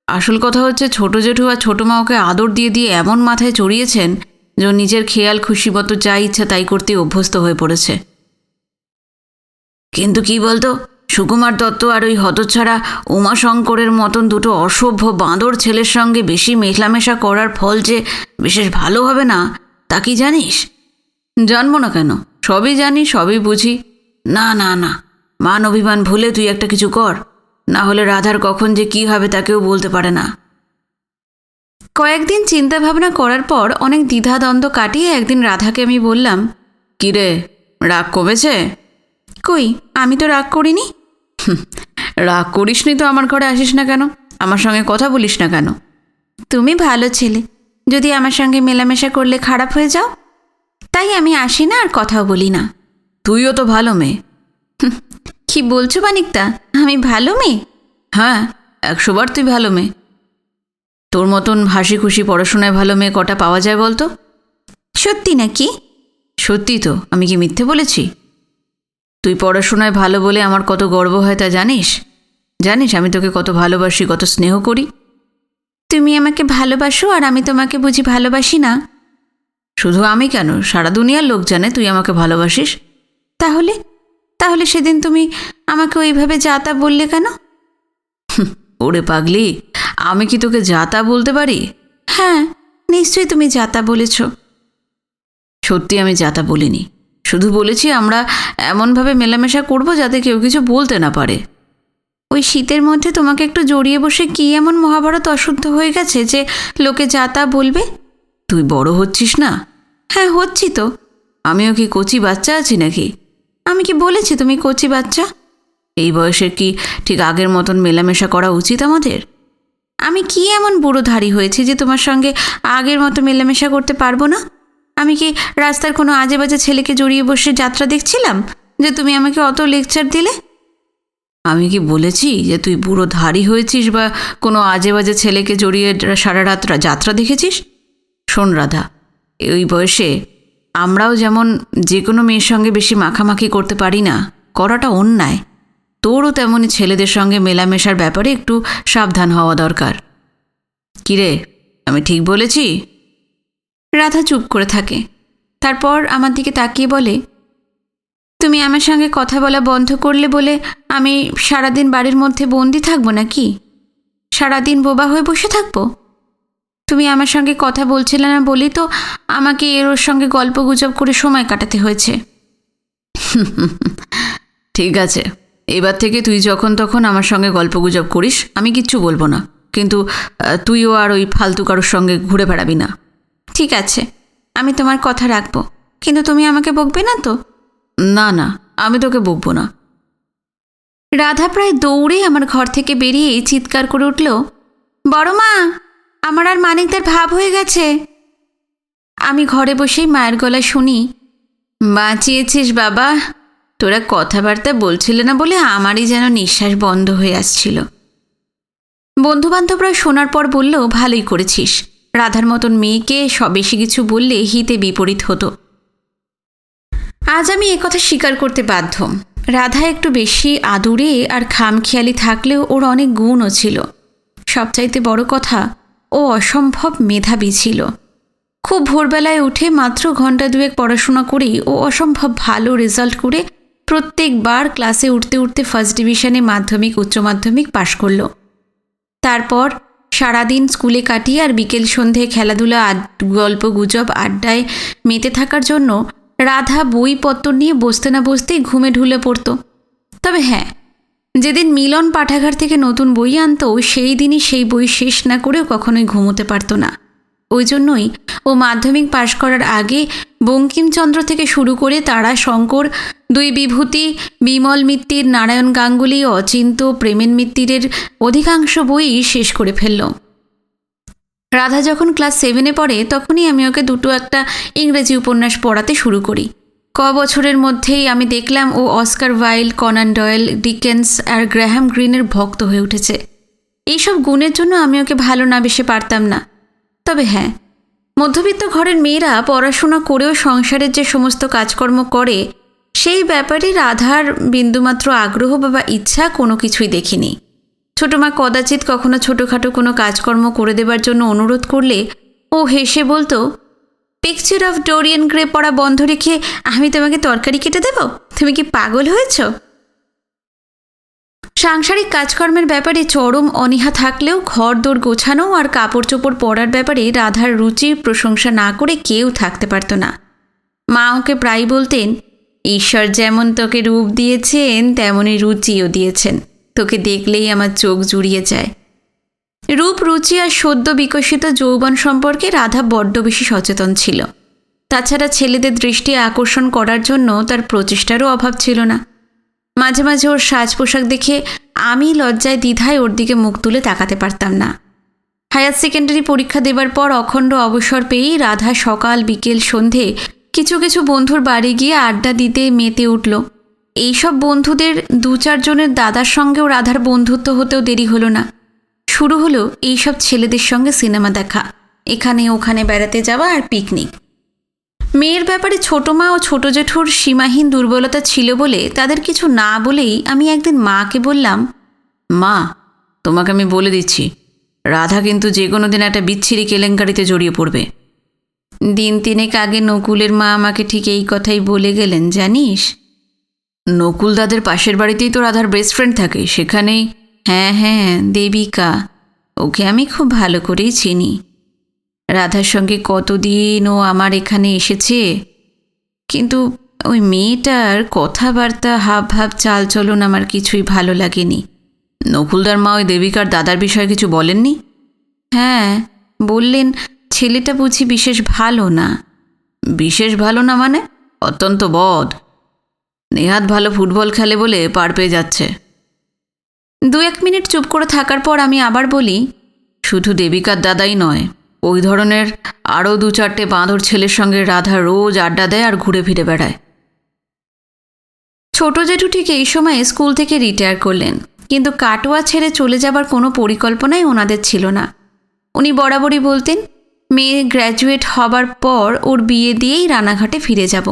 আসল কথা হচ্ছে ছোট জেঠু আর ছোটো মা ওকে আদর দিয়ে দিয়ে এমন মাথায় চড়িয়েছেন যে ও নিজের খেয়াল খুশি মতো যা ইচ্ছা তাই করতে অভ্যস্ত হয়ে পড়েছে। কিন্তু কি বলতো, সুকুমার দত্ত আর ওই হতচ্ছাড়া উমাশঙ্করের মতন দুটো অসভ্য বাঁদর ছেলের সঙ্গে বেশি মেলামেশা করার ফল যে বিশেষ ভালো হবে না তা কি জানিস? জানবো না কেন, সবই জানি, সবই বুঝি। না না না, মান অভিমান ভুলে তুই একটা কিছু কর, না হলে রাধার কখন যে কি হবে তা কেউ বলতে পারে না। কয়েকদিন চিন্তা ভাবনা করার পর অনেক দ্বিধাদ্বন্দ্ব কাটিয়ে একদিন রাধাকে আমি বললাম, কিরে, রাগ কমেছে? কই, আমি তো রাগ করিনি। রাগ করিসনি তো আমার ঘরে আসিস না কেন? আমার সঙ্গে কথা বলিস না কেন? তুমি ভালো ছেলে, যদি আমার সঙ্গে মেলামেশা করলে খারাপ হয়ে যাও, তাই আমি আসি না আর কথাও বলি না। তুইও তো ভালো মেয়ে। কি বলছো বানিকদা, আমি ভালো মেয়ে? হ্যাঁ, 100 বার তুই ভালো মেয়ে। তোর মতন হাসি খুশি পড়াশোনায় ভালো মেয়ে কটা পাওয়া যায় বলতো? সত্যি নাকি? সত্যি তো, আমি কি মিথ্যে বলেছি? তুই পড়াশোনায় ভালো বলে আমার কত গর্ব হয় তা জানিস? জানিস আমি তোকে কত ভালোবাসি, কত স্নেহ করি? তুমি আমাকে ভালোবাসো আর আমি তোমাকে বুঝি ভালোবাসি না? শুধু আমি কেন, সারা দুনিয়ার লোক জানে তুই আমাকে ভালোবাসিস। তাহলে তাহলে সেদিন তুমি আমাকে ওইভাবে যা তা বললে কেন? ওরে পাগলি, আমি কি তোকে যা তা বলতে পারি? হ্যাঁ, নিশ্চয়ই তুমি যা তা বলেছ। সত্যি আমি যা তা বলিনি, শুধু বলেছি আমরা এমনভাবে মেলামেশা করব যাতে কেউ কিছু বলতে না পারে। ওই শীতের মধ্যে তোমাকে একটু জড়িয়ে বসে কি এমন মহাভারত অশুদ্ধ হয়ে গেছে যে লোকে যা তা বলবে? তুই বড় হচ্ছিস না? হ্যাঁ, হচ্ছি তো। আমিও কি কচি বাচ্চা আছি নাকি? আমি কি বলেছি তুমি কচি বাচ্চা? এই বয়সের কি ঠিক আগের মতন মেলামেশা করা উচিত আমাদের? আমি কি এমন বুড়োধারী হয়েছি যে তোমার সঙ্গে আগের মতো মেলামেশা করতে পারবো না? আমি কি রাস্তার কোনো আজে বাজে ছেলেকে জড়িয়ে বসে যাত্রা দেখছিলাম যে তুমি আমাকে অত লেকচার দিলে? আমি কি বলেছি যে তুই বুড়ো ধারী হয়েছিস বা কোনো আজে বাজে ছেলেকে জড়িয়ে সারা রাত যাত্রা দেখেছিস? শোন রাধা, ওই বয়সে আমরাও যেমন যে কোনো মেয়ের সঙ্গে বেশি মাখামাখি করতে পারি না, করাটা অন্যায়। তোরও তেমনই ছেলেদের সঙ্গে মেলামেশার ব্যাপারে একটু সাবধান হওয়া দরকার। কিরে, আমি ঠিক বলেছি? রাধা চুপ করে থাকে, তারপর আমার দিকে তাকিয়ে বলে, তুমি আমার সঙ্গে কথা বলা বন্ধ করলে বলে আমি সারাদিন বাড়ির মধ্যে বন্দি থাকবো নাকি? সারাদিন বোবা হয়ে বসে থাকবো? তুমি আমার সঙ্গে কথা বলছিলে না বলি তো আমাকে ওর সঙ্গে গল্প গুজব করে সময় কাটাতে হয়েছে। ঠিক আছে, এবার থেকে তুই যখন তখন আমার সঙ্গে গল্পগুজব করিস, আমি কিচ্ছু বলবো না, কিন্তু তুইও আর ওই ফালতু কারোর সঙ্গে ঘুরে বেড়াবি না। ঠিক আছে, আমি তোমার কথা রাখবো, কিন্তু তুমি আমাকে বকবে না তো? না না, আমি তোকে বকবো না। রাধা প্রায় দৌড়ে আমার ঘর থেকে বেরিয়ে চিৎকার করে উঠল, বড় মা, আমার আর মানিকদার ভাব হয়ে গেছে। আমি ঘরে বসেই মায়ের গলা শুনি, বাঁচিয়েছিস বাবা, তোরা কথাবার্তা বলছিলে না বলে আমারই যেন নিঃশ্বাস বন্ধ হয়ে আসছিল। বন্ধুবান্ধবরা শোনার পর বলল, ভালোই করেছিস, রাধার মতন মেয়েকে বেশি কিছু বললে হিতে বিপরীত হতো। আজ আমি একথা স্বীকার করতে বাধ্য, রাধা একটু বেশি আদুরে আর খামখেয়ালি থাকলেও ওর অনেক গুণও ছিল। সবচাইতে বড় কথা, ও অসম্ভব মেধাবী ছিল। খুব ভোরবেলায় উঠে মাত্র ঘন্টা দুয়েক পড়াশোনা করেই ও অসম্ভব ভালো রেজাল্ট করে প্রত্যেকবার ক্লাসে উঠতে উঠতে ফার্স্ট ডিভিশনে মাধ্যমিক উচ্চ মাধ্যমিক পাশ করল। তারপর সারাদিন স্কুলে কাটিয়ে আর বিকেল সন্ধে খেলাধুলা গল্প গুজব আড্ডায় মেতে থাকার জন্য রাধা বইপত্র নিয়ে বসতে না বসতেই ঘুমে ঢুলে পড়ত। তবে হ্যাঁ, যেদিন মিলন পাঠাগার থেকে নতুন বই আনতো সেই দিনই সেই বই শেষ না করেও কখনোই ঘুমোতে পারত না। ওই জন্যই ও মাধ্যমিক পাশ করার আগে বঙ্কিমচন্দ্র থেকে শুরু করে তারা শঙ্কর, দুই বিভূতি, বিমল মিত্তির, নারায়ণ গাঙ্গুলি, অচিন্ত, প্রেমেন মিত্তিরের অধিকাংশ বইই শেষ করে ফেলল। রাধা যখন ক্লাস 7-এ পড়ে তখনই আমি ওকে দুটো একটা ইংরেজি উপন্যাস পড়াতে শুরু করি। বছরের মধ্যেই আমি দেখলাম ও Oscar Wilde, Conan Doyle, Dickens আর গ্র্যাহাম গ্রিনের ভক্ত হয়ে উঠেছে। এইসব গুণের জন্য আমি ওকে ভালো না বেশি পারতাম না। তবে হ্যাঁ, মধ্যবিত্ত ঘরের মেয়েরা পড়াশোনা করেও সংসারের যে সমস্ত কাজকর্ম করে সেই ব্যাপারে রাধার বিন্দুমাত্র আগ্রহ বা ইচ্ছা কোনো কিছুই দেখিনি। ছোটো মা কদাচিৎ কখনো ছোটোখাটো কোনো কাজকর্ম করে দেবার জন্য অনুরোধ করলে ও হেসে বলতো, পিকচার অফ ডোরিয়ান গ্রে পড়া বন্ধ রেখে আমি তোমাকে তরকারি কেটে দেব? তুমি কি পাগল হয়েছ? সাংসারিক কাজকর্মের ব্যাপারে চরম অনীহা থাকলেও ঘরদোর গোছানো আর কাপড় চোপড় পরার ব্যাপারে রাধার রুচির প্রশংসা না করে কেউ থাকতে পারত না। মা ওকে প্রায় বলতেন, ঈশ্বর যেমন তোকে রূপ দিয়েছেন তেমনই রুচিও দিয়েছেন। তোকে দেখলেই আমার চোখ জুড়িয়ে যায়। রূপ, রুচি আর সদ্য বিকশিত যৌবন সম্পর্কে রাধা বড্ড বেশি সচেতন ছিল। তাছাড়া ছেলেদের দৃষ্টি আকর্ষণ করার জন্য তার প্রচেষ্টারও অভাব ছিল না। মাঝে মাঝে ওর সাজ পোশাক দেখে আমি লজ্জায় দ্বিধায় ওর দিকে মুখ তুলে তাকাতে পারতাম না। হায়ার সেকেন্ডারি পরীক্ষা দেবার পর অখণ্ড অবসর পেয়েই রাধা সকাল বিকেল সন্ধে কিছু কিছু বন্ধুর বাড়ি গিয়ে আড্ডা দিতে মেতে উঠল। এইসব বন্ধুদের 2-4 জনের দাদার সঙ্গেও রাধার বন্ধুত্ব হতেও দেরি হলো না। শুরু হলো এইসব ছেলেদের সঙ্গে সিনেমা দেখা, এখানে ওখানে বেড়াতে যাওয়া আর পিকনিক। মেয়ের ব্যাপারে ছোট মা ও ছোট জেঠুর সীমাহীন দুর্বলতা ছিল বলে তাদের কিছু না বলেই আমি একদিন মাকে বললাম, মা, তোমাকে আমি বলে দিচ্ছি, রাধা কিন্তু যে কোনো দিন একটা বিচ্ছিরি কেলেঙ্কারিতে জড়িয়ে পড়বে। 3 আগে নকুলের মা আমাকে ঠিক এই কথাই বলে গেলেন, জানিস। নকুল দাদের পাশের বাড়িতেই তো রাধার বেস্ট ফ্রেন্ড থাকে, সেখানেই। হ্যাঁ, দেবিকা, ওকে আমি খুব ভালো করেই চিনি। রাধার সঙ্গে কতদিন ও আমার এখানে এসেছে, কিন্তু ওই মেয়েটার কথাবার্তা, হাবভাব, চালচলন আমার কিছুই ভালো লাগেনি। নকুলদার মা ওই দেবিকার দাদার বিষয়ে কিছু বলেননি? হ্যাঁ, বললেন ছেলেটা বুঝি বিশেষ ভালো না। বিশেষ ভালো না মানে? অত্যন্ত বদ। নেহাত ভালো ফুটবল খেলে বলে পার পেয়ে যাচ্ছে। 2-1 মিনিট চুপ করে থাকার পর আমি আবার বলি, শুধু দেবিকার দাদাই নয়, ওই ধরনের আরও 2-4টে বাঁদর ছেলের সঙ্গে রাধা রোজ আড্ডা দেয় আর ঘুরে ফিরে বেড়ায়। ছোট জেঠু ঠিক এই সময়ে স্কুল থেকে রিটায়ার করলেন, কিন্তু কাটোয়া ছেড়ে চলে যাবার কোনো পরিকল্পনাই ওনাদের ছিল না। উনি বরাবরই বলতেন, মেয়ে গ্র্যাজুয়েট হবার পর ওর বিয়ে দিয়েই রানাঘাটে ফিরে যাব।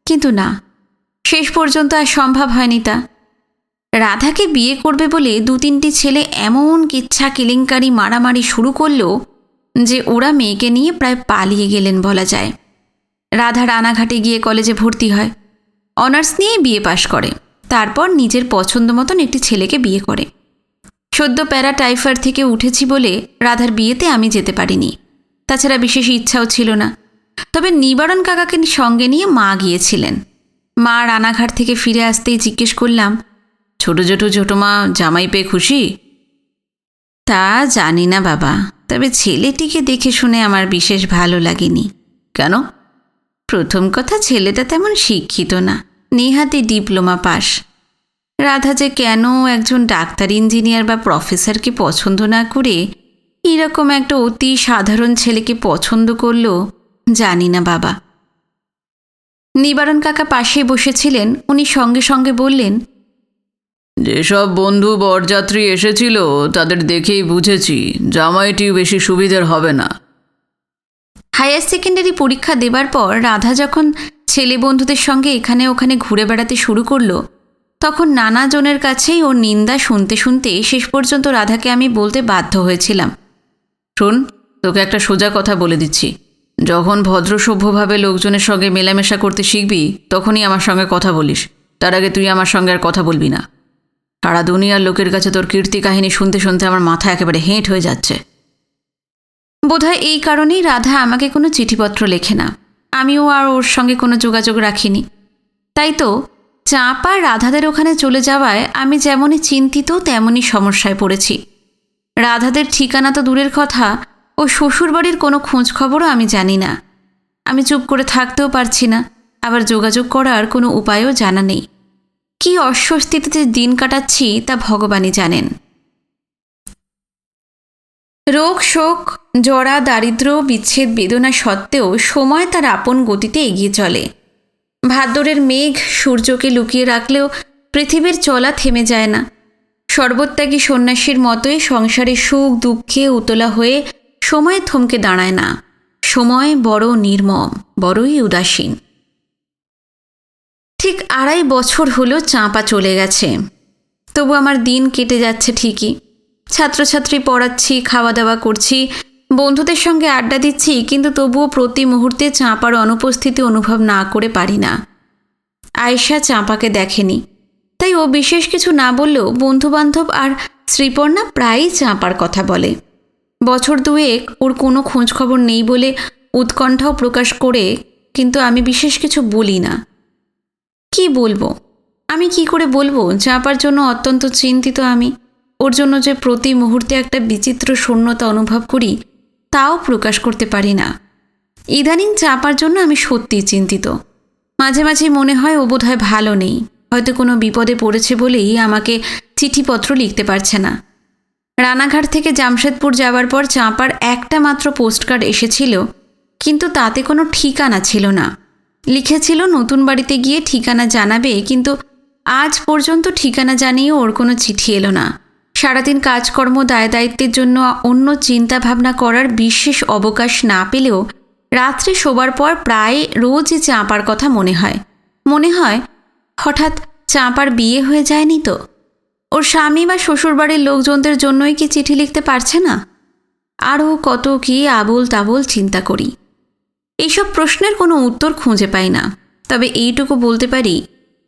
কিন্তু না, শেষ পর্যন্ত আর সম্ভব হয়নি তা। রাধাকে বিয়ে করবে বলে 2-3টি ছেলে এমন কিচ্ছা কেলেঙ্কারি মারামারি শুরু করল যে ওরা মেয়েকে নিয়ে প্রায় পালিয়ে গেলেন বলা যায়। রাধা রানাঘাটে গিয়ে কলেজে ভর্তি হয়, অনার্স নিয়ে বিয়ে পাশ করে, তারপর নিজের পছন্দ মতন একটি ছেলেকে বিয়ে করে। সদ্য প্যারা টাইফার থেকে উঠেছি বলে রাধার বিয়েতে আমি যেতে পারিনি, তাছাড়া বিশেষ ইচ্ছাও ছিল না। তবে নিবারণ কাকাকে সঙ্গে নিয়ে মা গিয়েছিলেন। মা রানাঘাট থেকে ফিরে আসতেই জিজ্ঞেস করলাম, ছোট জেঠু ছোট মা জামাই পেয়ে খুশি? তা জানি না বাবা, তবে ছেলেটিকে দেখে শুনে আমার বিশেষ ভালো লাগেনি। কেন? প্রথম কথা, ছেলেটা তেমন শিক্ষিত না, নেহাতি ডিপ্লোমা পাস। রাধা যে কেন একজন ডাক্তার, ইঞ্জিনিয়ার বা প্রফেসরকে পছন্দ না করে এরকম একটা অতি সাধারণ ছেলেকে পছন্দ করলো জানি না বাবা। নিবারণ কাকা পাশে বসেছিলেন, উনি সঙ্গে সঙ্গে বললেন, যেসব বন্ধু বরযাত্রী এসেছিল তাদের দেখেই বুঝেছি জামাইটি বেশি সুবিধার হবে না। হায়ার সেকেন্ডারি পরীক্ষা দেবার পর রাধা যখন ছেলে বন্ধুদের সঙ্গে এখানে ওখানে ঘুরে বেড়াতে শুরু করলো, তখন নানা জনের কাছেই ওর নিন্দা শুনতে শুনতে শেষ পর্যন্ত রাধাকে আমি বলতে বাধ্য হয়েছিলাম, শোন, তোকে একটা সোজা কথা বলে দিচ্ছি, যখন ভদ্রসভ্যভাবে লোকজনের সঙ্গে মেলামেশা করতে শিখবি তখনই আমার সঙ্গে কথা বলিস, তার আগে তুই আমার সঙ্গে আর কথা বলবি না। সারা দুনিয়ার লোকের কাছে তোর কীর্তি কাহিনী শুনতে শুনতে আমার মাথা একেবারে হেঁট হয়ে যাচ্ছে। বোধহয় এই কারণেই রাধা আমাকে কোনো চিঠিপত্র লেখে না, আমিও আর ওর সঙ্গে কোনো যোগাযোগ রাখিনি। তাই তো চাঁপা রাধাদের ওখানে চলে যাওয়ায় আমি যেমনই চিন্তিত তেমনই সমস্যায় পড়েছি। রাধাদের ঠিকানা তো দূরের কথা, ও শ্বশুরবাড়ির কোনো খোঁজ খবরও আমি জানি না। আমি চুপ করে থাকতেও পারছি না, আবার যোগাযোগ করার কোনো উপায়ও জানা নেই। কি অস্বস্তিতে দিন কাটাচ্ছি তা ভগবানই জানেন। রোগ, শোক, জরা, দারিদ্র, বিচ্ছেদ, বেদনা সত্ত্বেও সময় তার আপন গতিতে এগিয়ে চলে। ভাদ্রের মেঘ সূর্যকে লুকিয়ে রাখলেও পৃথিবীর চলা থেমে যায় না। সর্বত্যাগী সন্ন্যাসীর মতোই সংসারে সুখ দুঃখে উতলা হয়ে সময় থমকে দাঁড়ায় না। সময় বড় নির্মম, বড়ই উদাসীন। ঠিক 2.5 বছর হলো চাঁপা চলে গেছে, তবু আমার দিন কেটে যাচ্ছে ঠিকই। ছাত্রছাত্রী পড়াচ্ছি, খাওয়া দাওয়া করছি, বন্ধুদের সঙ্গে আড্ডা দিচ্ছি, কিন্তু তবুও প্রতি মুহূর্তে চাঁপার অনুপস্থিতি অনুভব না করে পারি না। আয়েশা চাঁপাকে দেখেনি, তাই ও বিশেষ কিছু না বললেও বন্ধুবান্ধব আর শ্রীপর্ণা প্রায়ই চাঁপার কথা বলে। বছর 2 ওর কোনো খোঁজখবর নেই বলে উৎকণ্ঠাও প্রকাশ করে, কিন্তু আমি বিশেষ কিছু বলি না। কি বলবো? আমি কি করে বলবো চাঁপার জন্য অত্যন্ত চিন্তিত আমি। ওর জন্য যে প্রতি মুহূর্তে একটা বিচিত্র শূন্যতা অনুভব করি তাও প্রকাশ করতে পারি না। ইদানিং চাঁপার জন্য আমি সত্যিই চিন্তিত। মাঝে মাঝে মনে হয় ও বোধহয় ভালো নেই, হয়তো কোনো বিপদে পড়েছে বলেই আমাকে চিঠিপত্র লিখতে পারছে না। রানাঘাট থেকে জামশেদপুর যাওয়ার পর চাঁপার একটা মাত্র পোস্টকার্ড এসেছিল, কিন্তু তাতে কোনো ঠিকানা ছিল না। লিখেছিল নতুন বাড়িতে গিয়ে ঠিকানা জানাবে, কিন্তু আজ পর্যন্ত ঠিকানা জানিয়েও ওর কোনো চিঠি এলো না। সারাদিন কাজকর্ম দায় দায়িত্বের জন্য অন্য চিন্তা ভাবনা করার বিশেষ অবকাশ না পেলেও রাত্রে শোবার পর প্রায় রোজই চাঁপার কথা মনে হয় হঠাৎ চাঁপার বিয়ে হয়ে যায়নি তো? ওর স্বামী বা শ্বশুরবাড়ির লোকজনদের জন্যই কি চিঠি লিখতে পারছে না? আরও কত কি আবোল তাবোল চিন্তা করি। এইসব প্রশ্নের কোনো উত্তর খুঁজে পাই না। তবে এইটুকু বলতে পারি,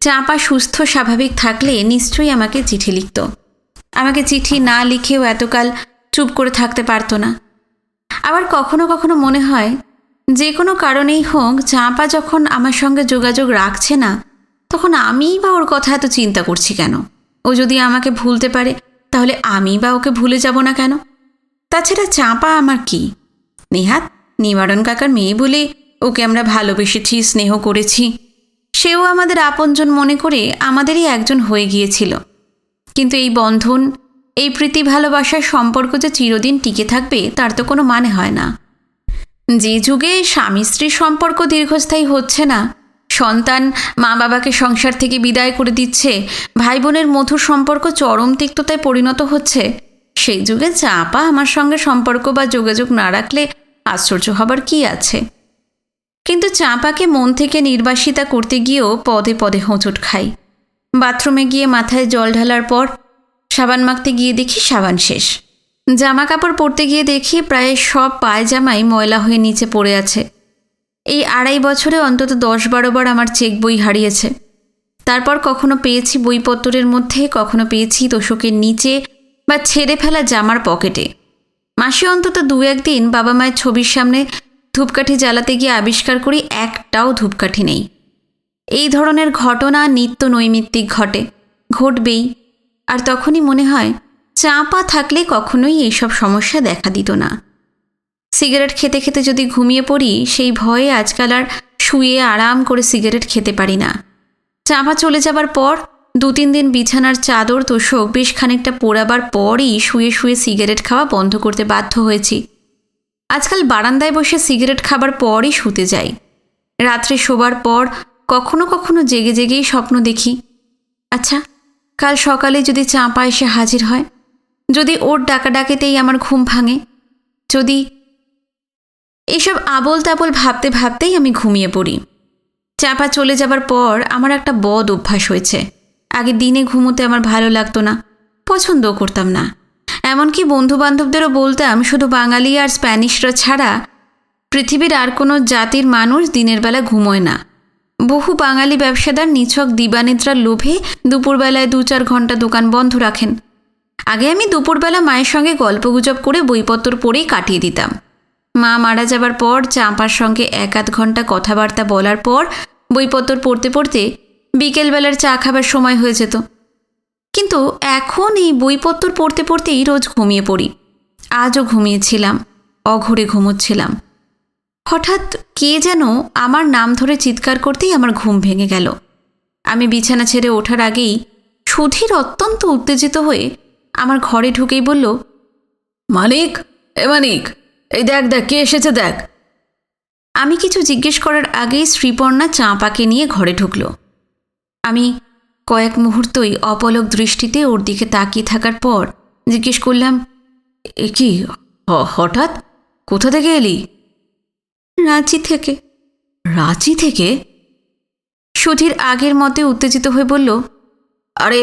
চাঁপা সুস্থ স্বাভাবিক থাকলে নিশ্চয়ই আমাকে চিঠি লিখত। আমাকে চিঠি না লিখেও এতকাল চুপ করে থাকতে পারতো না। আবার কখনো কখনো মনে হয় যে কোনো কারণেই হোক চাঁপা যখন আমার সঙ্গে যোগাযোগ রাখছে না, তখন আমিই বা ওর কথা এত চিন্তা করছি কেন? ও যদি আমাকে ভুলতে পারে, তাহলে আমি বা ওকে ভুলে যাব না কেন? তাছাড়া চাঁপা আমার কি? নেহাত নিবারণ কাকার মেয়ে বলে ওকে আমরা ভালোবেসেছি, স্নেহ করেছি। সেও আমাদের আপনজন মনে করে আমাদেরই একজন হয়ে গিয়েছিল। কিন্তু এই বন্ধন, এই প্রীতি ভালোবাসার সম্পর্ক যে চিরদিন টিকে থাকবে তার তো কোনো মানে হয় না। যে যুগে স্বামী স্ত্রীর সম্পর্ক দীর্ঘস্থায়ী হচ্ছে না, সন্তান মা বাবাকে সংসার থেকে বিদায় করে দিচ্ছে, ভাই বোনের মধুর সম্পর্ক চরম তিক্ততায় পরিণত হচ্ছে, সেই যুগে চাঁপা আমার সঙ্গে সম্পর্ক বা যোগাযোগ না রাখলে আশ্চর্য হবার কি আছে? কিন্তু চাঁপাকে মন থেকে নির্বাসিতা করতে গিয়েও পদে পদে হোঁচট খাই। বাথরুমে গিয়ে মাথায় জল ঢালার পর সাবান মাখতে গিয়ে দেখি সাবান শেষ। জামা কাপড় পরতে গিয়ে দেখি প্রায় সব পায়জামাই ময়লা হয়ে নিচে পড়ে আছে। এই 2.5 বছরে অন্তত 10-12 বার আমার চেক বই হারিয়েছে। তারপর কখনো পেয়েছি বইপত্রের মধ্যে, কখনো পেয়েছি তোশকের নিচে বা ছেড়ে ফেলা জামার পকেটে। মাসে অন্তত 2-1 দিন বাবা মায়ের ছবির সামনে ধূপকাঠি জ্বালাতে গিয়ে আবিষ্কার করি একটাও ধূপকাঠি নেই। এই ধরনের ঘটনা নিত্য নৈমিত্তিক ঘটবেই। আর তখনই মনে হয় চাঁপা থাকলে কখনোই এইসব সমস্যা দেখা দিত না। সিগারেট খেতে খেতে যদি ঘুমিয়ে পড়ি, সেই ভয়ে আজকাল আর শুয়ে আরাম করে সিগারেট খেতে পারি না। চাঁপা চলে যাবার পর 2-3 দিন বিছানার চাদর তোশক বেশ খানিকটা পোড়াবার পরই শুয়ে শুয়ে সিগারেট খাওয়া বন্ধ করতে বাধ্য হয়েছি। আজকাল বারান্দায় বসে সিগারেট খাবার পরই শুতে যাই। রাত্রে শোবার পর কখনো কখনো জেগে জেগেই স্বপ্ন দেখি, আচ্ছা কাল সকালে যদি চাঁপা এসে হাজির হয়, যদি ওর ডাকাডাকিতেই আমার ঘুম ভাঙে, যদি... এইসব আবোল তাবোল ভাবতে ভাবতেই আমি ঘুমিয়ে পড়ি। চাঁপা চলে যাবার পর আমার একটা বদ অভ্যাস হয়েছে। আগে দিনে ঘুমোতে আমার ভালো লাগতো না, পছন্দও করতাম না। এমনকি বন্ধুবান্ধবদেরও বলতাম শুধু বাঙালি আর স্প্যানিশরা ছাড়া পৃথিবীর আর কোনো জাতির মানুষ দিনের বেলা ঘুমোয় না। বহু বাঙালি ব্যবসাদার নিছক দিবানিদ্রার লোভে দুপুরবেলায় 2-4 ঘন্টা দোকান বন্ধ রাখেন। আগে আমি দুপুরবেলা মায়ের সঙ্গে গল্পগুজব করে বইপত্র পড়েই কাটিয়ে দিতাম। মা মারা যাবার পর চাঁপার সঙ্গে 1-8 ঘন্টা কথাবার্তা বলার পর বইপত্র পড়তে পড়তে বিকেলবেলার চা খাবার সময় হয়ে যেত। কিন্তু এখন এই বইপত্র পড়তে পড়তেই রোজ ঘুমিয়ে পড়ি। আজও ঘুমিয়েছিলাম, অঘরে ঘুমোচ্ছিলাম। হঠাৎ কে যেন আমার নাম ধরে চিৎকার করতেই আমার ঘুম ভেঙে গেল। আমি বিছানা ছেড়ে ওঠার আগেই সুধীর অত্যন্ত উত্তেজিত হয়ে আমার ঘরে ঢুকেই বলল, মানিক, এ মানিক, এই দেখ দেখ কে এসেছে দেখ। আমি কিছু জিজ্ঞেস করার আগেই শ্রীপর্ণা চাঁপাকে নিয়ে ঘরে ঢুকল। আমি কয়েক মুহূর্তই অপলক দৃষ্টিতে ওর দিকে তাকিয়ে থাকার পর জিজ্ঞেস করলাম, এ কি হঠাৎ, কোথা থেকে এলি? রাঁচি থেকে। রাঁচি থেকে? সুধীর আগের মতে উত্তেজিত হয়ে বলল, আরে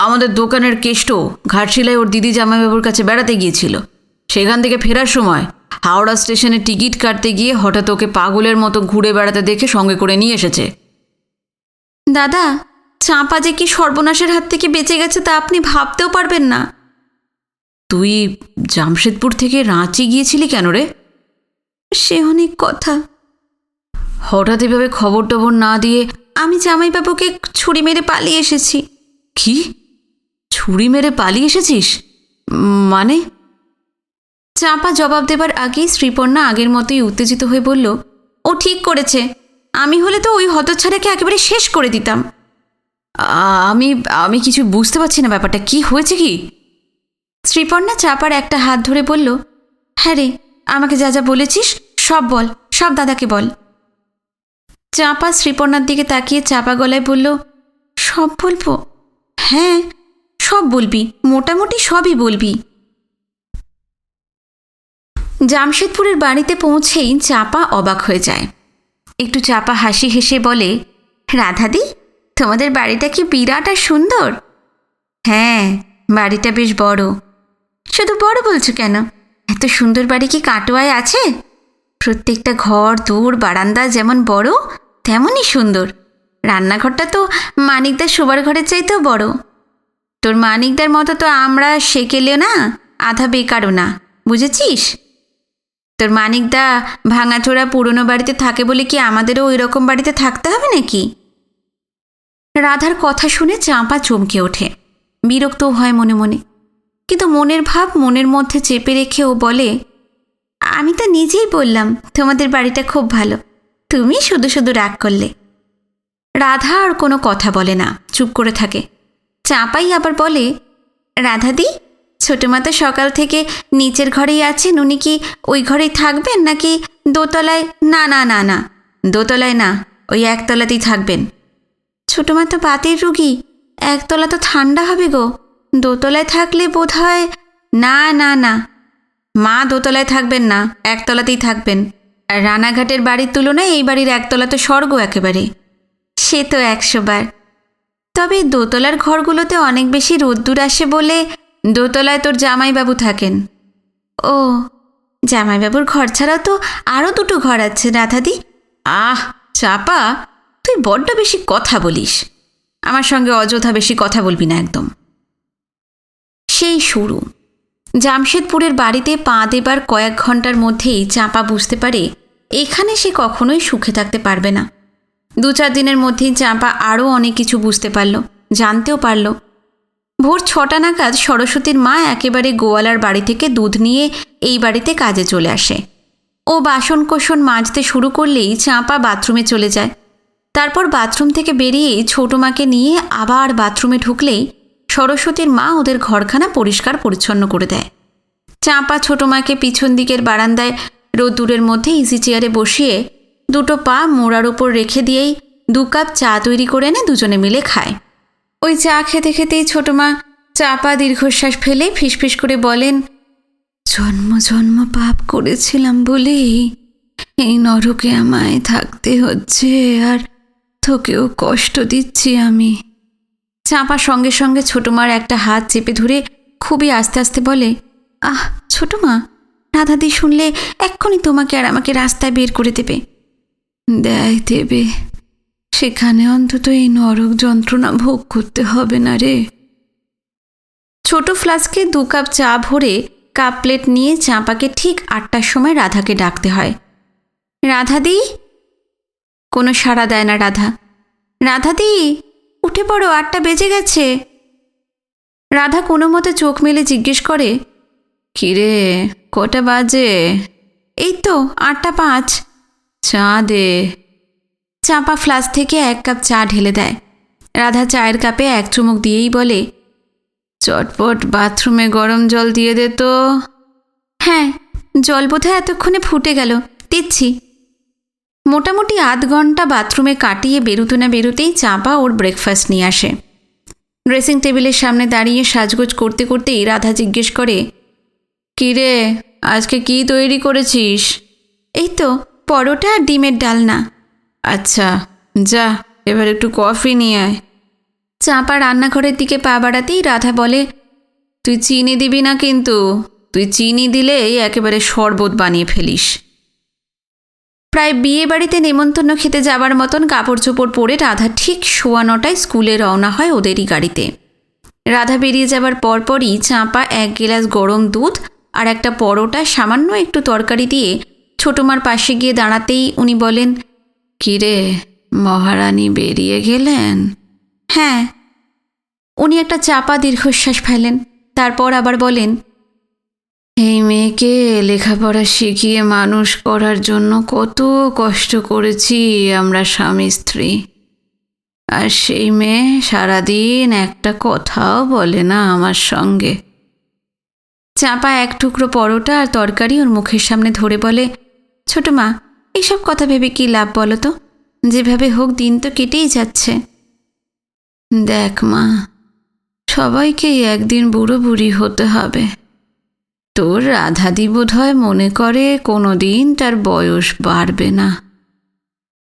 আমাদের দোকানের কেষ্ট ঘাটশিলায় ওর দিদি জামাইবাবুর কাছে বেড়াতে গিয়েছিল। সেখান থেকে ফেরার সময় হাওড়া স্টেশনে টিকিট কাটতে গিয়ে হঠাৎ ওকে পাগলের মতো ঘুরে বেড়াতে দেখে সঙ্গে করে নিয়ে এসেছে। দাদা, চাঁপা যে কি সর্বনাশের হাত থেকে বেঁচে গেছে তা আপনি ভাবতেও পারবেন না। তুই জামশেদপুর থেকে রাঁচি গিয়েছিলি কেন রে? সে অনেক কথা। হঠাৎ এভাবে খবর টবর না দিয়ে আমি জামাইবাবুকে ছুরি মেরে পালিয়ে এসেছি। কি? ছুরি মেরে পালিয়ে এসেছিস? মানে? চাঁপা জবাব দেবার আগেই শ্রীপর্ণা আগের মতোই উত্তেজিত হয়ে বলল, ও ঠিক করেছে। আমি হলে তো ওই হতচ্ছাড়াকে একেবারে শেষ করে দিতাম। আমি আমি কিছু বুঝতে পারছি না, ব্যাপারটা কি হয়েছে কি? শ্রীপর্ণা চাঁপার একটা হাত ধরে বলল, হ্যাঁ রে, আমাকে যা যা বলেছিস সব বল, সব দাদাকে বল। চাঁপা শ্রীপর্ণার দিকে তাকিয়ে চাপা গলায় বলল, সব বলবো? হ্যাঁ, সব বলবি, মোটামুটি সবই বলবি। জামশেদপুরের বাড়িতে পৌঁছেই চাপা অবাক হয়ে যায়। একটু চাপা হাসি হেসে বলে, রাধাদি, তোমাদের বাড়িটা কি বিরাট আর সুন্দর? হ্যাঁ, বাড়িটা বেশ বড়। শুধু বড় বলছো কেন? এত সুন্দর বাড়ি কি কাটোয়ায় আছে? প্রত্যেকটা ঘর দূর বারান্দা যেমন বড় তেমনই সুন্দর। রান্নাঘরটা তো মানিকদার শোবার ঘরের চাইতেও বড়। তোর মানিকদার মতো তো আমরা সেকেলেও না, আধা বেকারও না, বুঝেছিস? তোর মানিকদা ভাঙাচোরা পুরনো বাড়িতে থাকে বলে কি আমাদেরও ওই রকম বাড়িতে থাকতে হবে নাকি? রাধার কথা শুনে চাঁপা চমকে ওঠে, বিরক্তও হয় মনে মনে, কিন্তু মনের ভাব মনের মধ্যে চেপে রেখে ও বলে, আমি তো নিজেই বললাম তোমাদের বাড়িটা খুব ভালো, তুমি শুধু শুধু রাগ করলে। রাধা আর কোনো কথা বলে না, চুপ করে থাকে। চাঁপাই আবার বলে, রাধাদি, ছোটো মা তো সকাল থেকে নিচের ঘরেই আছেন, উনি কি ওই ঘরেই থাকবেন নাকি দোতলায়? না না না না, দোতলায় না, ওই একতলাতেই থাকবেন। ছোটো মা তো বাতের রুগী, একতলা তো ঠান্ডা হবে গো, দোতলায় থাকলে বোধ হয়। না না না, মা দোতলায় থাকবেন না, একতলাতেই থাকবেন। আর রানাঘাটের বাড়ির তুলনায় এই বাড়ির একতলা তো স্বর্গ একেবারে। সে তো 100 বার। তবে দোতলার ঘরগুলোতে অনেক বেশি রোদ্দুর আসে বলে দোতলায় তোর জামাইবাবু থাকেন। ও, জামাইবাবুর ঘর ছাড়াও তো আরও 2টো ঘর আছে রাধাদি। আহ চাপা, তুই বড্ড বেশি কথা বলিস। আমার সঙ্গে অযথা বেশি কথা বলবি না একদম। সেই শুরু। জামশেদপুরের বাড়িতে পা দেবার কয়েক ঘন্টার মধ্যেই চাঁপা বুঝতে পারে এখানে সে কখনোই সুখে থাকতে পারবে না। 2-4 দিনের মধ্যেই চাঁপা আরও অনেক কিছু বুঝতে পারল, জানতেও পারল। ভোর 6টা নাগাদ সরস্বতীর মা একেবারে গোয়ালার বাড়ি থেকে দুধ নিয়ে এই বাড়িতে কাজে চলে আসে। ও বাসনকোসন মাজতে শুরু করলেই চাঁপা বাথরুমে চলে যায়। তারপর বাথরুম থেকে বেরিয়ে ছোটো মাকে নিয়ে আবার বাথরুমে ঢুকলেই সরস্বতীর মা ওদের ঘরখানা পরিষ্কার পরিচ্ছন্ন করে দেয়। চাঁপা ছোটো মাকে পিছন দিকের বারান্দায় রোদ্দুরের মধ্যে ইজি চেয়ারে বসিয়ে 2টো পা মোড়ার ওপর রেখে দিয়েই 2 কাপ চা তৈরি করে এনে দুজনে মিলে খায়। ওই চা খেতে খেতেই ছোটো মা চাপা দীর্ঘশ্বাস ফেলে ফিসফিস করে বলেন, জন্ম জন্ম পাপ করেছিলাম বলেই এই নরকে আমায় থাকতে হচ্ছে, আর তোকেও কষ্ট দিচ্ছি আমি। চাঁপা সঙ্গে সঙ্গে ছোটো মার একটা হাত চেপে ধরে খুবই আস্তে আস্তে বলে, আহ ছোটো মা, রাধাদি শুনলে এক্ষুনি তোমাকে আর আমাকে রাস্তায় বের করে দেবে। দেবে, সেখানে অন্তত এই নরক যন্ত্রণা ভোগ করতে হবে না রে। ছোট ফ্লাস্কে 2 কাপ চা ভরে কাপ প্লেট নিয়ে চাঁপাকে ঠিক 8টার সময় রাধাকে ডাকতে হয়। রাধাদি। কোনো সাড়া দেয় না রাধা। রাধাদি, উঠে পড়ো, 8টা বেজে গেছে। রাধা কোনো মতে চোখ মেলে জিজ্ঞেস করে, কিরে, কটা বাজে? এই তো 8টা 5। চা দে। চাঁপা ফ্লাস্ক থেকে 1 কাপ চা ঢেলে দেয়। রাধা চায়ের কাপে 1 চুমুক দিয়েই বলে, চটপট বাথরুমে গরম জল দিয়ে দে তো। হ্যাঁ, জল বোধহয় এতক্ষণে ফুটে গেল, দিচ্ছি। মোটামুটি আধ ঘন্টা বাথরুমে কাটিয়ে বেরোতে না বেরোতেই চাঁপা ওর ব্রেকফাস্ট নিয়ে আসে। ড্রেসিং টেবিলের সামনে দাঁড়িয়ে সাজগোজ করতে করতেই রাধা জিজ্ঞেস করে, কিরে, আজকে কি তৈরি করেছিস? এই তো পরোটা আর ডিমের ডালনা। আচ্ছা, যা এবার একটু কফি নিয়ে আয়। চাঁপা রান্নাঘরের দিকে পা বাড়াতেই রাধা বলে, তুই চিনি দিবি না কিন্তু, তুই চিনি দিলেই একেবারে শরবত বানিয়ে ফেলিস। প্রায় বিয়ে বাড়িতে নেমন্তন্ন খেতে যাবার মতন কাপড় চোপড় পরে রাধা ঠিক 9:15 স্কুলে রওনা হয় ওদেরই গাড়িতে। রাধা বেরিয়ে যাবার পরপরই চাঁপা 1 গ্লাস গরম দুধ আর একটা পরোটা সামান্য একটু তরকারি দিয়ে ছোটো মার পাশে গিয়ে দাঁড়াতেই উনি বলেন, কিরে, মহারানী বেরিয়ে গেলেন? হ্যাঁ। উনি একটা চাপা দীর্ঘশ্বাস ফেলেন, তারপর আবার বলেন, এই মেয়েকে লেখাপড়া শিখিয়ে মানুষ করার জন্য কত কষ্ট করেছি আমরা স্বামী স্ত্রী, আর সেই মেয়ে সারাদিন একটা কথাও বলে না আমার সঙ্গে। চাপা এক টুকরো পরোটা আর তরকারি ওর মুখের সামনে ধরে বলে, ছোট মা, এইসব কথা ভেবে কি লাভ বলো তো? যেভাবে হোক দিন তো কেটেই যাচ্ছে। দেখ মা, সবাইকেই একদিন বুড়ো বুড়ি হতে হবে। তোর রাধাদি বোধহয় মনে করে কোনো দিন তার বয়স বাড়বে না,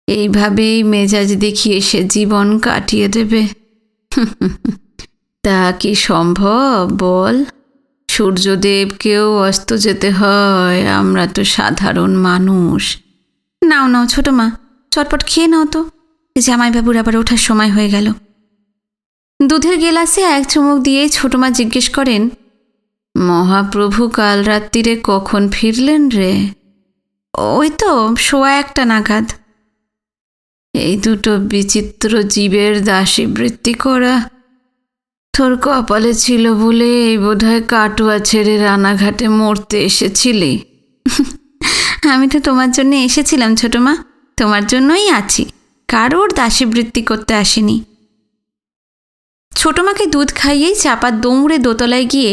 এইভাবেই মেজাজ দেখিয়ে সে জীবন কাটিয়ে দেবে। তা কি সম্ভব বল? সূর্যদেবকেও অস্ত যেতে হয়, আমরা তো সাধারণ মানুষ। নাও নাও ছোট মা, চটপট খেয়ে নাও তো, জামাইবাবুর আবার ওঠার সময় হয়ে গেল। দুধের গেলাসে এক চুমুক দিয়ে ছোট মা জিজ্ঞেস করেন, মহাপ্রভু কাল রাত্রিরে কখন ফিরলেন রে? ওই তো 1:15 নাগাদ। এই দুটো বিচিত্র জীবের দাসী বৃত্তি করা তোর কপালে ছিল বলে এই বোধহয় কাটুয়া ছেড়ে রানাঘাটে মরতে এসেছিলি। আমি তো তোমার জন্য এসেছিলাম ছোট মা, তোমার জন্যই আছি, কারোর দাসী বৃত্তি করতে আসিনি। ছোট মাকে দুধ খাইয়েই চাপা দৌড়ে দোতলায় গিয়ে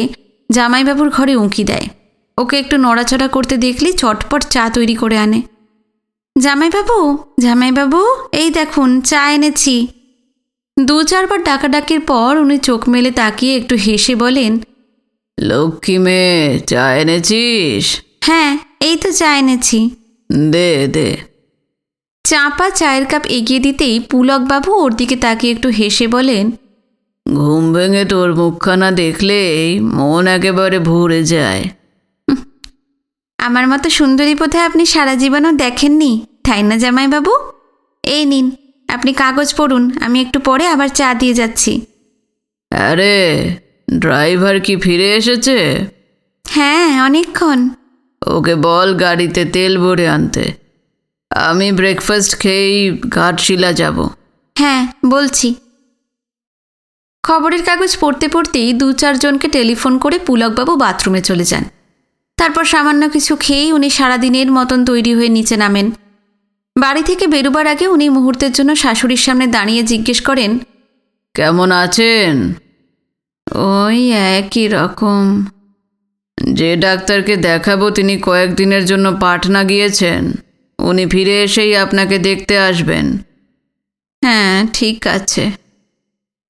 জামাইবাবুর ঘরে উঁকি দেয়। ওকে একটু নড়াচড়া করতে দেখলি চটপট চা তৈরি করে আনে। জামাইবাবু, জামাইবাবু, এই দেখুন চা এনেছি। 2-4 বার ডাকাডাকির পর উনি চোখ মেলে তাকিয়ে একটু হেসে বলেন, লক্ষ্মী মেয়ে, চা এনেছিস? হ্যাঁ, এই তো চা এনেছি। দে দে। চাপা চায়ের কাপ এগিয়ে দিতেই পুলকবাবু ওর দিকে তাকিয়ে একটু হেসে বলেন, ঘুম ভেঙে তোর মুখখানা দেখলেই মন একেবারে ভরে যায়। আমার মতো সুন্দরী বোধহয় আপনি সারা জীবনও দেখেননি, তাই না জামাইবাবু? এই নিন, আপনি কাগজ পড়ুন, আমি একটু পরে আবার চা দিয়ে যাচ্ছি। আরে, ড্রাইভার কি ফিরে এসেছে? হ্যাঁ, অনেকক্ষণ। ওকে বল গাড়িতে তেল ভরে আনতে। আমি ব্রেকফাস্ট খেয়েই ঘাটশিলা যাব। হ্যাঁ, বলছি। খবরের কাগজ পড়তে পড়তেই 2-4 জনকে টেলিফোন করে পুলকবাবু বাথরুমে চলে যান। তারপর সামান্য কিছু খেয়েই উনি সারাদিনের মতন তৈরি হয়ে নিচে নামেন। বাড়ি থেকে বেরোবার আগে উনি মুহূর্তের জন্য শাশুড়ির সামনে দাঁড়িয়ে জিজ্ঞেস করেন, কেমন আছেন? ওই একই রকম। যে ডাক্তারকে দেখাবো তিনি কয়েকদিনের জন্য পাটনা গিয়েছেন, উনি ফিরে এসেই আপনাকে দেখতে আসবেন। হ্যাঁ, ঠিক আছে।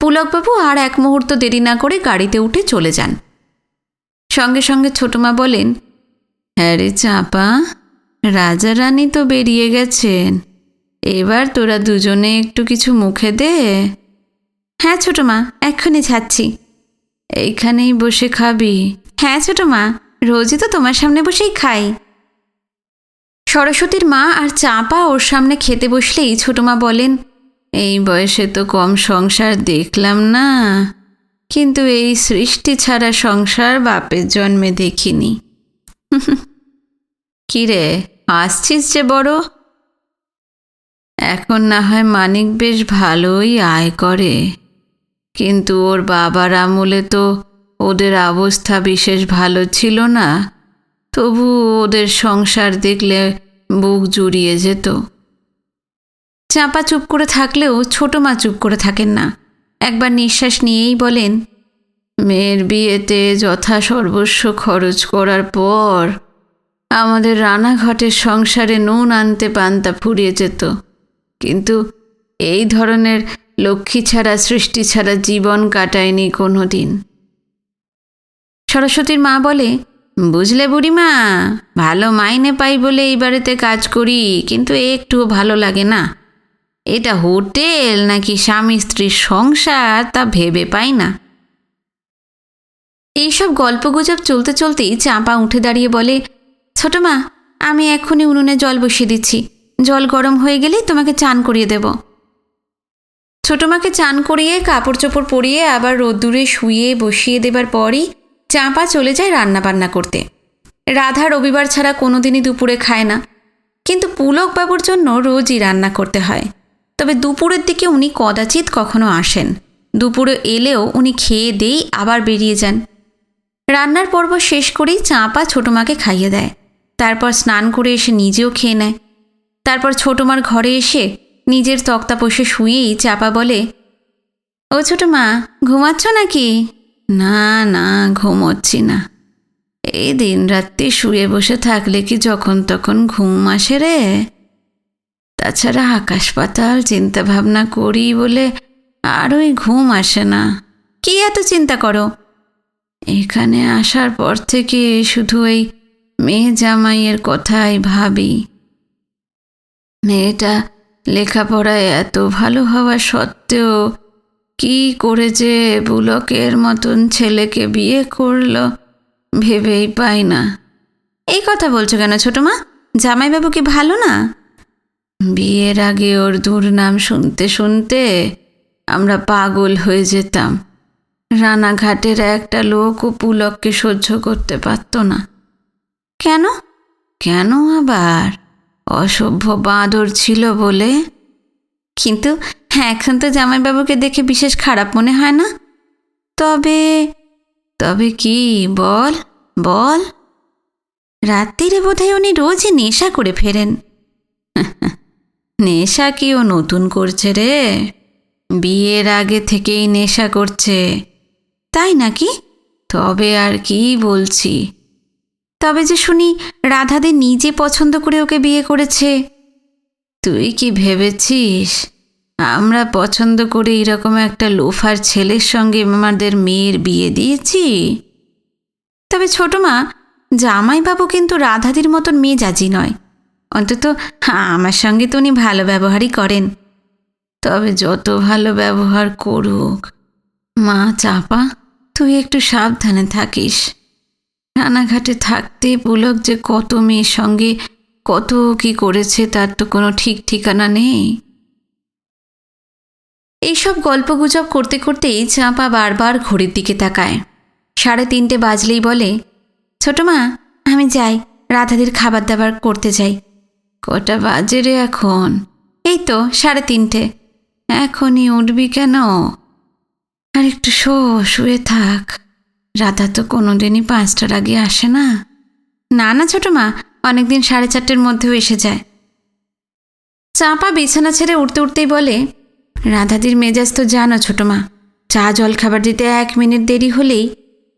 পুলকবাবু আর এক মুহূর্ত দেরি না করে গাড়িতে উঠে চলে যান। সঙ্গে সঙ্গে ছোটমা বলেন, হ্যাঁ রে চাপা, রাজা রানী তো বেরিয়ে গেছেন, এবার তোরা দুজনে একটু কিছু মুখে দে। হ্যাঁ ছোট মা, এক্ষুনি ছাড়ছি। এইখানেই বসে খাবি? হ্যাঁ ছোট মা, রোজই তো তোমার সামনে বসেই খাই। সরস্বতীর মা আর চাপা ওর সামনে খেতে বসলেই ছোট মা বলেন, এই বয়সে তো কম সংসার দেখলাম না, কিন্তু এই সৃষ্টি ছাড়া সংসার বাপের জন্মে দেখিনি। কিরে, আসছিস যে বড়? এখন না হয় মানিক বেশ ভালোই আয় করে, কিন্তু ওর বাবার আমলে তো ওদের অবস্থা বিশেষ ভালো ছিল না, তবু ওদের সংসার দেখলে বুক জুড়িয়ে যেত। চাপা চুপ করে থাকলেও ছোট মা চুপ করে থাকেন না। একবার নিঃশ্বাস নিয়েই বলেন, মেয়ের বিয়েতে যথা সর্বস্ব খরচ করার পর আমাদের রানাঘাটের সংসারে নুন আনতে পান্তা ফুরিয়ে যেত, কিন্তু এই ধরনের লক্ষ্মী ছাড়া সৃষ্টি ছাড়া জীবন কাটায়নি কোনো দিন। সরস্বতীর মা বলে, বুঝলে বুড়িমা, ভালো মাইনে পাই বলে এই বাড়িতে কাজ করি, কিন্তু একটুও ভালো লাগে না। এটা হোটেল নাকি স্বামী স্ত্রীর সংসার তা ভেবে পাই না। এইসব গল্পগুজব চলতে চলতেই চাপা উঠে দাঁড়িয়ে বলে, ছোট মা, আমি এক্ষুনি উনুনে জল বসিয়ে দিচ্ছি, জল গরম হয়ে গেলেই তোমাকে চান করিয়ে দেব। ছোট মাকে চান করিয়ে কাপড় চোপড় পরিয়ে আবার রোদ্দুরে শুইয়ে বসিয়ে দেবার পরই চাপা চলে যায় রান্নাবান্না করতে। রাধা রবিবার ছাড়া কোনো দিনই দুপুরে খায় না, কিন্তু পুলকবাবুর জন্য রোজই রান্না করতে হয়। তবে দুপুরের দিকে উনি কদাচিৎ কখনো আসেন। দুপুরে এলেও উনি খেয়ে দিয়েই আবার বেরিয়ে যান। রান্নার পর্ব শেষ করেই চাঁপা ছোটোমাকে খাইয়ে দেয়। তারপর স্নান করে এসে নিজেও খেয়ে নেয়। তারপর ছোটোমার ঘরে এসে নিজের তক্তাপোষে শুয়েই চাপা বলে, ও ছোটোমা, ঘুমাচ্ছ নাকি? না না, ঘুমোচ্ছি না। এই দিন রাত্রি শুয়ে বসে থাকলে কি যখন তখন ঘুম আসে রে? তাছাড়া আকাশ পাতাল চিন্তা ভাবনা করি বলে আর ওই ঘুম আসে না। কি এত চিন্তা করো? এখানে আসার পর থেকে শুধু এই মেয়ে জামাইয়ের কথাই ভাবি। মেয়েটা লেখাপড়ায় এত ভালো হওয়া সত্ত্বেও কি করে যে বুলকের মতন ছেলেকে বিয়ে করলো ভেবেই পাই না। এই কথা বলছো কেন ছোটমা? জামাইবাবু কি ভালো না? বিয়ের আগে ওর দুর্নাম শুনতে শুনতে আমরা পাগল হয়ে যেতাম। রানাঘাটের একটা লোকও পুলককে সহ্য করতে পারত না। কেন? কেন আবার? অসভ্য বাঁদর ছিল বলে। কিন্তু এখন তো জামাইবাবুকে দেখে বিশেষ খারাপ মনে হয় না। তবে তবে কি বল বল? রাত্রিরে বোধহয় উনি রোজই নেশা করে ফেরেন। নেশা কি ও নতুন করছে রে? বিয়ের আগে থেকেই নেশা করছে। তাই নাকি? তবে আর কি বলছি। তবে যে শুনি রাধাদি নিজে পছন্দ করে ওকে বিয়ে করেছে। তুই কি ভেবেছিস আমরা পছন্দ করে এরকম একটা লোফার ছেলের সঙ্গে আমাদের মেয়ের বিয়ে দিয়েছি? তবে ছোটমা, জামাইবাবু কিন্তু রাধাদির মতন মেজাজি নয়। অন্তত আমার সঙ্গে তো উনি ভালো ব্যবহারই করেন। তবে যত ভালো ব্যবহার করুক, মা চাপা, তুই একটু সাবধানে থাকিস। রানাঘাটে থাকতে পুলক যে কত মেয়ের সঙ্গে কত কি করেছে তার তো কোনো ঠিক ঠিকানা নেই। এইসব গল্পগুজব করতে করতেই চাঁপা বারবার ঘড়ির দিকে তাকায়। 3:30 বাজলেই বলে, ছোটমা, আমি যাই, রাধাদির খাবার দাবার করতে যাই। কটা বাজে রে এখন? এই তো 3:30। এখনই উঠবি কেন? আর একটু শুয়ে থাক। রাধা তো কোনোদিনই 5টার আগে আসে না। না না ছোটমা, অনেকদিন 4:30-র মধ্যেও এসে যায়। চাঁপা বিছানা ছেড়ে উঠতে উঠতেই বলে, রাধাদির মেজাজ তো জানো ছোটমা, চা জল খাবার দিতে 1 মিনিট দেরি হলেই।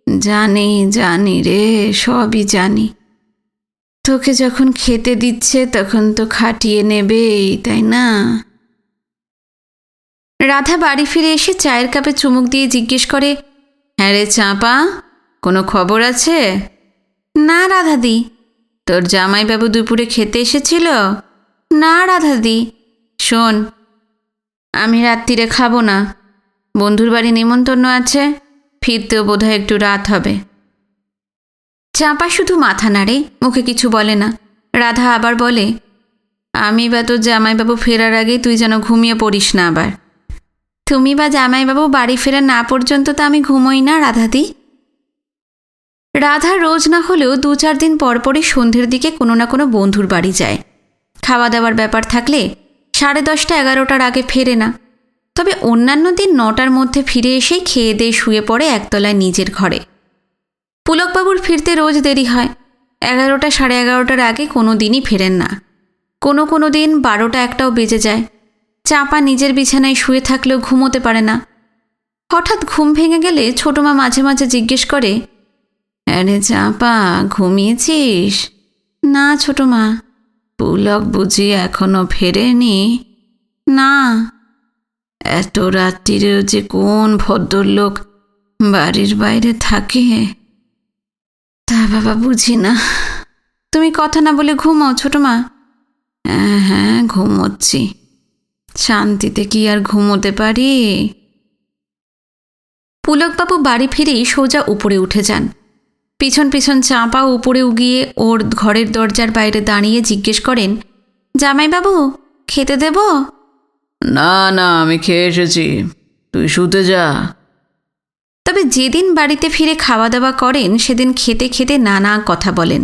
জানি জানি রে, সবই জানি। তোকে যখন খেতে দিচ্ছে তখন তো খাটিয়ে নেবেই, তাই না? রাধা বাড়ি ফিরে এসে চায়ের কাপে চুমুক দিয়ে জিজ্ঞেস করে, হ্যাঁ রে চাঁপা, কোনো খবর আছে? না রাধাদি। তোর জামাইবাবু দুপুরে খেতে এসেছিল? না রাধাদি। শোন, আমি রাত্রিরে খাবো না। বন্ধুর বাড়ি নেমন্তন্ন আছে, ফিরতেও বোধহয় একটু রাত হবে। চাঁপা শুধু মাথা নাড়ে, মুখে কিছু বলে না। রাধা আবার বলে, আমি বা তোর জামাইবাবু ফেরার আগেই তুই যেন ঘুমিয়ে পড়িস না আবার। তুমি বা জামাইবাবু বাড়ি ফেরা না পর্যন্ত তো আমি ঘুমোই না রাধাদি। রাধা রোজ না হলেও 2-4 দিন পরপরই সন্ধ্যের দিকে কোনো না কোনো বন্ধুর বাড়ি যায়। খাওয়া দাওয়ার ব্যাপার থাকলে 10:30-11টার আগে ফেরে না। তবে অন্যান্য দিন 9টার মধ্যে ফিরে এসেই খেয়ে দিয়ে শুয়ে পড়ে একতলায় নিজের ঘরে। পুলকবাবুর ফিরতে রোজ দেরি হয়। 11টা 11:30টার আগে কোনো দিনই ফেরেন না। কোনো দিন 12টা-1টাও বেজে যায়। চাঁপা নিজের বিছানায় শুয়ে থাকলেও ঘুমোতে পারে না। হঠাৎ ঘুম ভেঙে গেলে ছোটমা মাঝে মাঝে জিজ্ঞেস করে, আরে চাঁপা, ঘুমিয়েছিস? না ছোটমা। পুলক বুঝি এখনো ফেরেনি? না। এত রাত্রিরেও যে কোন ভদ্রলোক বাড়ির বাইরে থাকে তা বাবা বুঝি না। তুমি কথা না বলে ঘুমাও ছোটমা। হ্যাঁ হ্যাঁ, ঘুমোচ্ছি। শান্তিতে কি আর ঘুমোতে পারি? পুলকবাবু বাড়ি ফিরেই সোজা উপরে উঠে যান। পিছন পিছন চাঁপা উপরে গিয়ে ওর ঘরের দরজার বাইরে দাঁড়িয়ে জিজ্ঞেস করেন, জামাইবাবু, খেতে দেব? না না, আমি খেয়ে এসেছি, তুই শুতে যা। তবে যেদিন বাড়িতে ফিরে খাওয়া দাওয়া করেন সেদিন খেতে খেতে নানা কথা বলেন।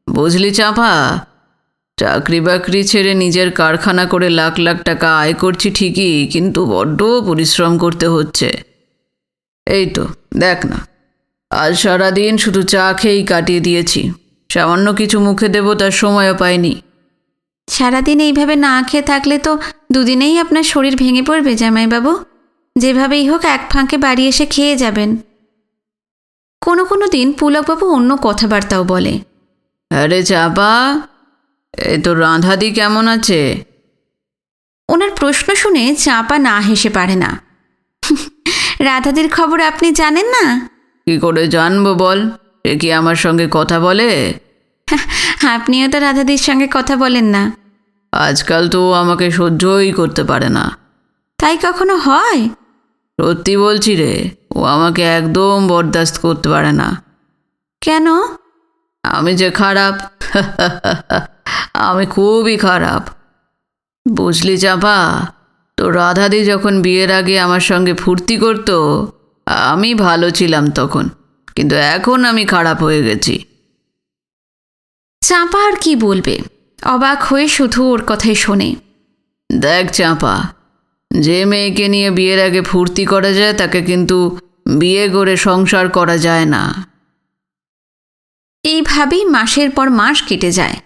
বুঝলি চাঁপা, চাকরি বাকরি ছেড়ে নিজের কারখানা করে লাখ লাখ টাকা আয় করছি ঠিকই, কিন্তু বড্ড পরিশ্রম করতে হচ্ছে। এই তো দেখ না, আজ সারাদিন শুধু চা খেয়েই কাটিয়ে দিয়েছি। সামান্য কিছু মুখে দেবো তার সময়ও পাইনি। সারাদিন এইভাবে না খেয়ে থাকলে তো দুদিনেই আপনার শরীর ভেঙে পড়বে জামাইবাবু। যেভাবেই হোক এক ফাঁকে বাড়ি এসে খেয়ে যাবেন। কোনো কোনো দিন পুলকবাবু অন্য কথাবার্তাও বলে। আরে চাপা, এই তো রাঁধাদি কেমন আছে? ওনার প্রশ্ন শুনে চাপা না হেসে পারে না। রাধাদির খবর আপনি জানেন না? কি করে জানবো বল, এ কি আমার সঙ্গে কথা বলে? আপনিও তো রাধাদির সঙ্গে কথা বলেন না। আজকাল তো ও আমাকে সহ্যই করতে পারে না। তাই কখনো হয়? সত্যি বলছি রে, ও আমাকে একদম বরদাস্ত করতে পারে না। কেন? আমি যে খারাপ, আমি খুবই খারাপ। বুঝলি চাপা, তো রাধাদি যখন বিয়ের আগে আমার সঙ্গে ফুর্তি করতো, আমি ভালো ছিলাম তখন, কিন্তু এখন আমি খারাপ হয়ে গেছি। চাপা আর কি বলবে, অবাক হয়ে শুধু ওর কথাই শোনে। দেখ চাপা, যে মেয়েকে নিয়ে বিয়ের আগে ফুর্তি করা যায় তাকে কিন্তু বিয়ে করে সংসার করা যায় না। এইভাবেই মাসের পর মাস কেটে যায়।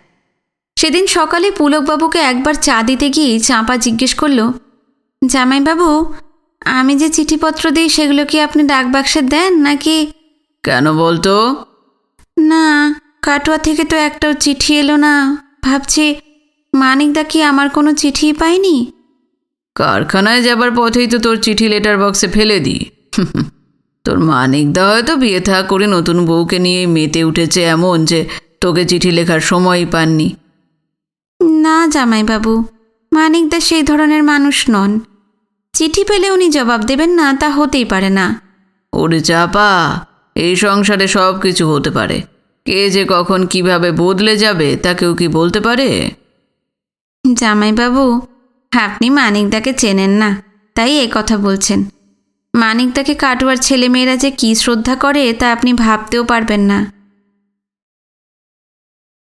সেদিন সকালে পুলকবাবুকে একবার চা দিতে গিয়ে চাঁপা জিজ্ঞেস করল, জামাইবাবু, আমি যে চিঠিপত্র দিই সেগুলো কি আপনি ডাকবাক্সে দেন নাকি? কেন বলতো? না, কাটোয়া থেকে তো একটাও চিঠি এলো না। ভাবছি মানিকদা কি আমার কোনো চিঠিই পায়নি? কারখানায় যাবার পথেই তো তোর চিঠি লেটার বক্সে ফেলে দিই। তোর মানিকদা হয়তো বিয়ে থা করে নতুন বউকে নিয়ে মেতে উঠেছে এমন যে তোকে চিঠি লেখার সময়ই পাননি। না জামাইবাবু, মানিকদা সেই ধরনের মানুষ নন। চিঠি পেলে উনি জবাব দেবেন না তা হতেই পারে না। ওরে চাপা, এই সংসারে সব কিছু হতে পারে। কে যে কখন কিভাবে বদলে যাবে তা কেউ কি বলতে পারে? জামাইবাবু, আপনি মানিকদাকে চেনেন না, তাই এই কথা বলছেন। মানিকদাকে কাটোয়ার ছেলেমেয়েরা যে কী শ্রদ্ধা করে তা আপনি ভাবতেও পারবেন না।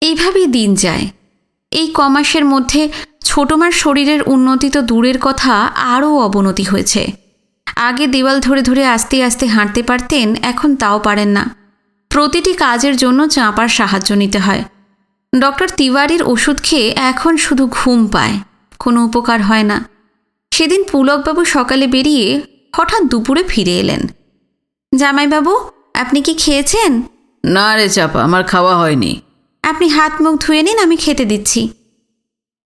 এইভাবেই দিন যায়। এই কমাসের মধ্যে ছোটমার শরীরের উন্নতি তো দূরের কথা, আরও অবনতি হয়েছে। আগে দেওয়াল ধরে ধরে আস্তে আস্তে হাঁটতে পারতেন, এখন তাও পারেন না। প্রতিটি কাজের জন্য চাঁপার সাহায্য নিতে হয়। ডক্টর তিওয়ারির ওষুধ খেয়ে এখন শুধু ঘুম পায়, কোনো উপকার হয় না। সেদিন পুলকবাবু সকালে বেরিয়ে হঠাৎ দুপুরে ফিরে এলেন। জামাইবাবু, আপনি কি খেয়েছেন? না রে চাপা, আমার খাওয়া হয়নি। আপনি হাত মুখ ধুয়ে নিন, আমি খেতে দিচ্ছি।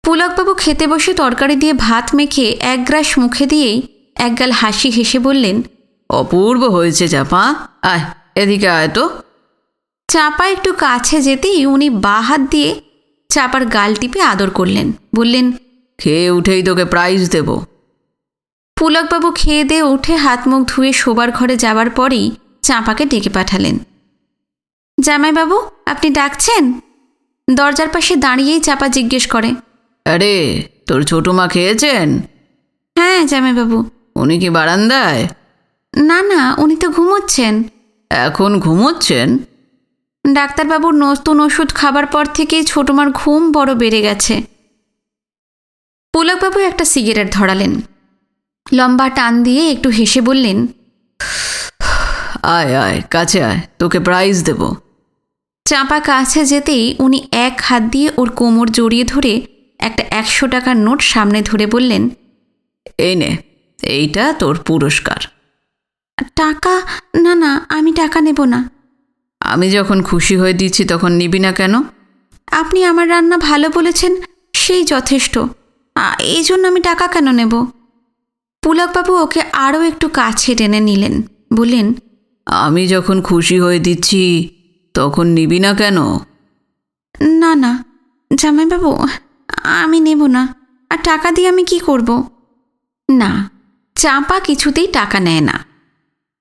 পুলকবাবু খেতে বসে তরকারি দিয়ে ভাত মেখে এক গ্রাস মুখে দিয়েই একগাল হাসি হেসে বললেন, অপূর্ব হয়েছে চাপা, আয় এদিকে আয় তো। চাপা একটু কাছে যেতেই উনি বাঁ হাত দিয়ে চাপার গাল টিপে আদর করলেন, বললেন, খেয়ে উঠেই তোকে প্রাইজ দেব। পুলকবাবু খেয়ে দিয়ে উঠে হাত মুখ ধুয়ে শোবার ঘরে যাবার পরেই চাঁপাকে ডেকে পাঠালেন। জামাইবাবু, আপনি ডাকছেন? দরজার পাশে দাঁড়িয়েই চাপা জিজ্ঞেস করে, আরে তোর ছোট মা খেয়েছেন? হ্যাঁ জামাইবাবু। উনি কি বারান্দায়? না না, উনি তো ঘুমোচ্ছেন। এখন ঘুমোচ্ছেন? ডাক্তারবাবুর নতুন ওষুধ খাবার পর থেকেই ছোটমার ঘুম বড় বেড়ে গেছে। পুলকবাবু একটা সিগারেট ধরালেন, লম্বা টান দিয়ে একটু হেসে বললেন, আয় আয় কাছে আয়, তোকে প্রাইজ দেব। চাঁপা কাছে যেতেই উনি এক হাত দিয়ে ওর কোমর জড়িয়ে ধরে একটা 100 টাকার নোট সামনে ধরে বললেন, এই নে, এইটা তোর পুরস্কার। টাকা? না না, আমি টাকা নেব না। আমি যখন খুশি হয়ে দিচ্ছি তখন নিবি না কেন? আপনি আমার রান্না ভালো বলেছেন, সেই যথেষ্ট। এই জন্য আমি টাকা কেন নেব? পুলকবাবু ওকে আরও একটু কাছে টেনে নিলেন, বললেন, আমি যখন খুশি হয়ে দিচ্ছি তখন নিবি না কেন? না না জামাইবাবু, আমি নেব না। আর টাকা দিয়ে আমি কি করব? না, চাঁপা কিছুতেই টাকা নেয় না।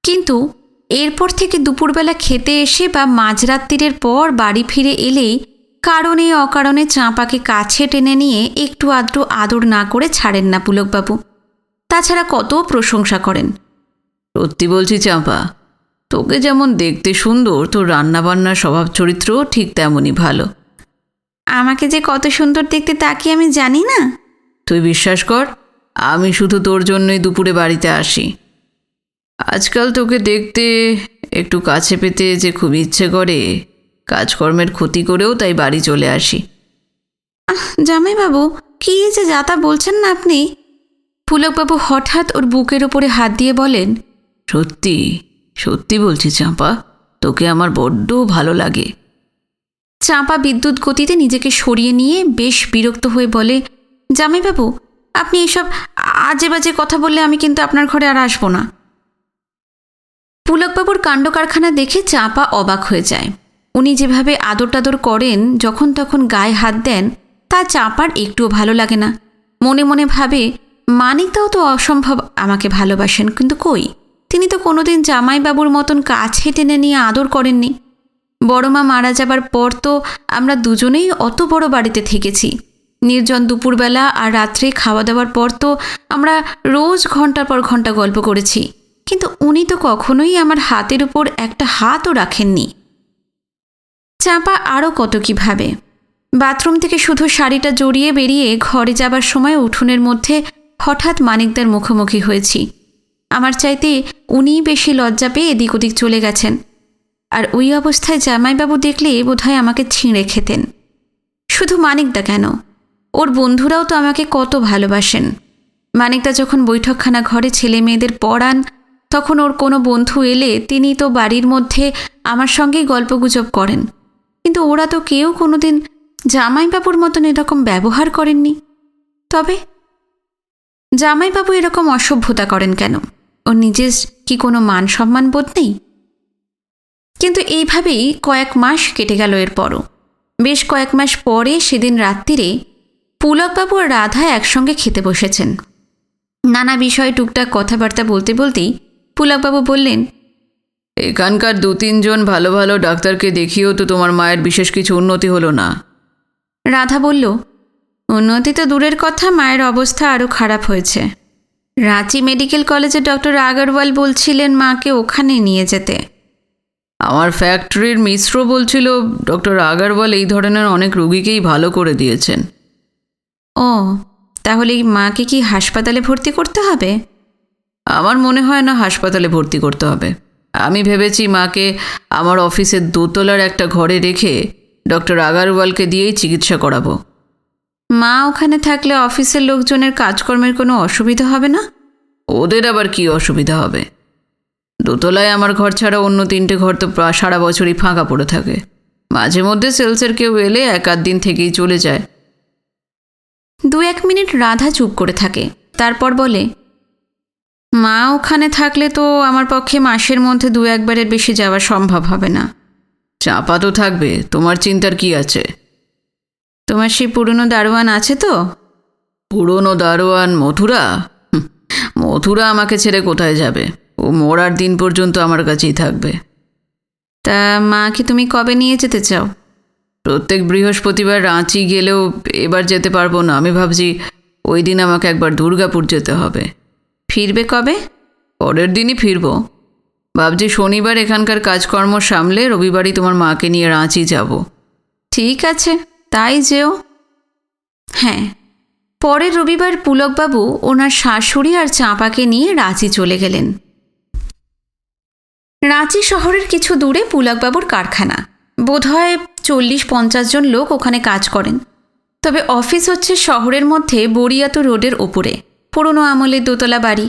কিন্তু এরপর থেকে দুপুরবেলা খেতে এসে বা মাঝরাত্রিরের পর বাড়ি ফিরে এলেই কারণে অকারণে চাঁপাকে কাছে টেনে নিয়ে একটু আধটু আদর না করে ছাড়েন না পুলকবাবু। তাছাড়া কত প্রশংসা করেন। সত্যি বলছি চাঁপা, তোকে যেমন দেখতে সুন্দর, তোর রান্নাবান্নার স্বভাব চরিত্রও ঠিক তেমনই ভালো। আমাকে যে কত সুন্দর দেখতে তা কি আমি জানি না? তুই বিশ্বাস কর, আমি শুধু তোর জন্যই দুপুরে বাড়িতে আসি। আজকাল তোকে দেখতে, একটু কাছে পেতে যে খুব ইচ্ছে করে, কাজকর্মের ক্ষতি করেও তাই বাড়ি চলে আসি। জামাইবাবু, কি যে যাতা বলছেন না আপনি? পুলকবাবু হঠাৎ ওর বুকের ওপরে হাত দিয়ে বলেন, সত্যি সত্যি বলছি চাঁপা, তোকে আমার বড্ড ভালো লাগে। চাঁপা বিদ্যুৎ গতিতে নিজেকে সরিয়ে নিয়ে বেশ বিরক্ত হয়ে বলে, জামাইবাবু, আপনি এসব আজে বাজে কথা বললে আমি কিন্তু আপনার ঘরে আর আসবো না। পুলকবাবুর কাণ্ড কারখানা দেখে চাঁপা অবাক হয়ে যায়। উনি যেভাবে আদর টাদর করেন, যখন তখন গায়ে হাত দেন, তা চাঁপার একটুও ভালো লাগে না। মনে মনে ভাবে, মানিকদাও তো অসম্ভব আমাকে ভালোবাসেন, কিন্তু কই, তিনি তো কোনোদিন জামাইবাবুর মতন কাছে টেনে নিয়ে আদর করেননি। বড়মা মারা যাবার পর তো আমরা দুজনেই অত বড় বাড়িতে থেকেছি। নির্জন দুপুরবেলা আর রাত্রে খাওয়া দাওয়ার পর তো আমরা রোজ ঘন্টার পর ঘন্টা গল্প করেছি, কিন্তু উনি তো কখনোই আমার হাতের উপর একটা হাতও রাখেননি। চাঁপা আরও কত কী ভাবে। বাথরুম থেকে শুধু শাড়িটা জড়িয়ে বেরিয়ে ঘরে যাবার সময় উঠোনের মধ্যে হঠাৎ মানিকদার মুখোমুখি হয়েছি। আমার চাইতে উনিই বেশি লজ্জা পেয়ে এদিক ওদিক চলে গেছেন। আর ওই অবস্থায় জামাইবাবু দেখলে বোধহয় আমাকে ছিঁড়ে খেতেন। শুধু মানিকদা কেন, ওর বন্ধুরাও তো আমাকে কত ভালোবাসেন। মানিকদা যখন বৈঠকখানা ঘরে ছেলে মেয়েদের পড়ান, তখন ওর কোনো বন্ধু এলে তিনি তো বাড়ির মধ্যে আমার সঙ্গেই গল্পগুজব করেন, কিন্তু ওরা তো কেউ কোনোদিন জামাইবাবুর মতন এরকম ব্যবহার করেননি। তবে জামাইবাবু এরকম অসভ্যতা করেন কেন? ওর নিজের কি কোনো মান সম্মান বোধ নেই? কিন্তু এইভাবেই কয়েক মাস কেটে গেল। এরপরও বেশ কয়েক মাস পরে সেদিন রাত্রিরে পুলকবাবু আর রাধা একসঙ্গে খেতে বসেছেন। নানা বিষয়ে টুকটাক কথাবার্তা বলতে বলতেই পুলকবাবু বললেন, এখানকার 2-3 জন ভালো ভালো ডাক্তারকে দেখিয়েও তো তোমার মায়ের বিশেষ কিছু উন্নতি হলো না। রাধা বলল, উন্নতি তো দূরের কথা, মায়ের অবস্থা আরও খারাপ হয়েছে। রাঁচি মেডিকেল কলেজে ডক্টর আগরওয়াল বলছিলেন মাকে ওখানে নিয়ে যেতে। আমার ফ্যাক্টরির মিশ্র বলছিল ডক্টর আগরওয়াল এই ধরনের অনেক রোগীকেই ভালো করে দিয়েছেন। ও, তাহলে মাকে কি হাসপাতালে ভর্তি করতে হবে? আমার মনে হয় না হাসপাতালে ভর্তি করতে হবে। আমি ভেবেছি মাকে আমার অফিসের দোতলার একটা ঘরে রেখে ডক্টর আগরওয়ালকে দিয়েই চিকিৎসা করাবো। মা ওখানে থাকলে অফিসের লোকজনের কাজকর্মের কোনো অসুবিধা হবে না? ওদের আবার কি অসুবিধা হবে? দোতলায় আমার ঘর ছাড়া অন্য 3টে ঘর তো সারা বছরই ফাঁকা পড়ে থাকে। মাঝে মধ্যে সেলসের কেউ এলে 1-8 দিন থেকেই চলে যায়। 2-1 মিনিট রাধা চুপ করে থাকে, তারপর বলে, মা ওখানে থাকলে তো আমার পক্ষে মাসের মধ্যে 2-1 বারের বেশি যাওয়া সম্ভব হবে না। চাপা তো থাকবে, তোমার চিন্তার কি আছে? তোমার সেই পুরনো দারোয়ান আছে তো? পুরনো দারোয়ান মথুরা? মথুরা আমাকে ছেড়ে কোথায় যাবে? ও মরার দিন পর্যন্ত আমার কাছেই থাকবে। তা মাকে তুমি কবে নিয়ে যেতে চাও? প্রত্যেক বৃহস্পতিবার রাঁচি গেলেও এবার যেতে পারবো না। আমি ভাবছি ওই দিন আমাকে একবার দুর্গাপুর যেতে হবে। ফিরবে কবে? পরের দিনই ফিরব। ভাবছি শনিবার এখানকার কাজকর্ম সামলে রবিবারই তোমার মাকে নিয়ে রাঁচি যাব। ঠিক আছে, তাই যেও। হ্যাঁ, পরের রবিবার পুলকবাবু ওনার শাশুড়ি আর চাঁপাকে নিয়ে রাঁচি চলে গেলেন। রাঁচি শহরের কিছু দূরে পুলকবাবুর কারখানা। বোধহয় 40-50 জন লোক ওখানে কাজ করেন। তবে অফিস হচ্ছে শহরের মধ্যে বড়িয়াতো রোডের ওপরে, পুরনো আমলের দোতলা বাড়ি।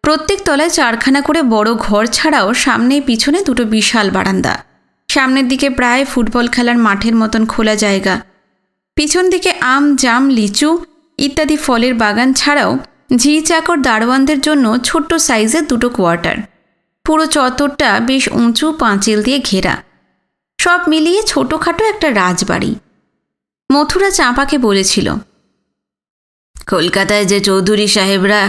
প্রত্যেক তলায় 4খানা করে বড় ঘর ছাড়াও সামনে পিছনে 2টো বিশাল বারান্দা। সামনের দিকে প্রায় ফুটবল খেলার মাঠের মতন খোলা জায়গা। পিছন দিকে আম, জাম, লিচু ইত্যাদি ফলের বাগান ছাড়াও ঝি চাকর দারোয়ানদের জন্য ছোট্ট সাইজের 2টো কোয়ার্টার। পুরো চত্বরটা বেশ উঁচু পাঁচিল দিয়ে ঘেরা। সব মিলিয়ে ছোটোখাটো একটা রাজবাড়ি। মথুরা চাঁপাকে বলেছিল, কলকাতায় যে চৌধুরী সাহেবরা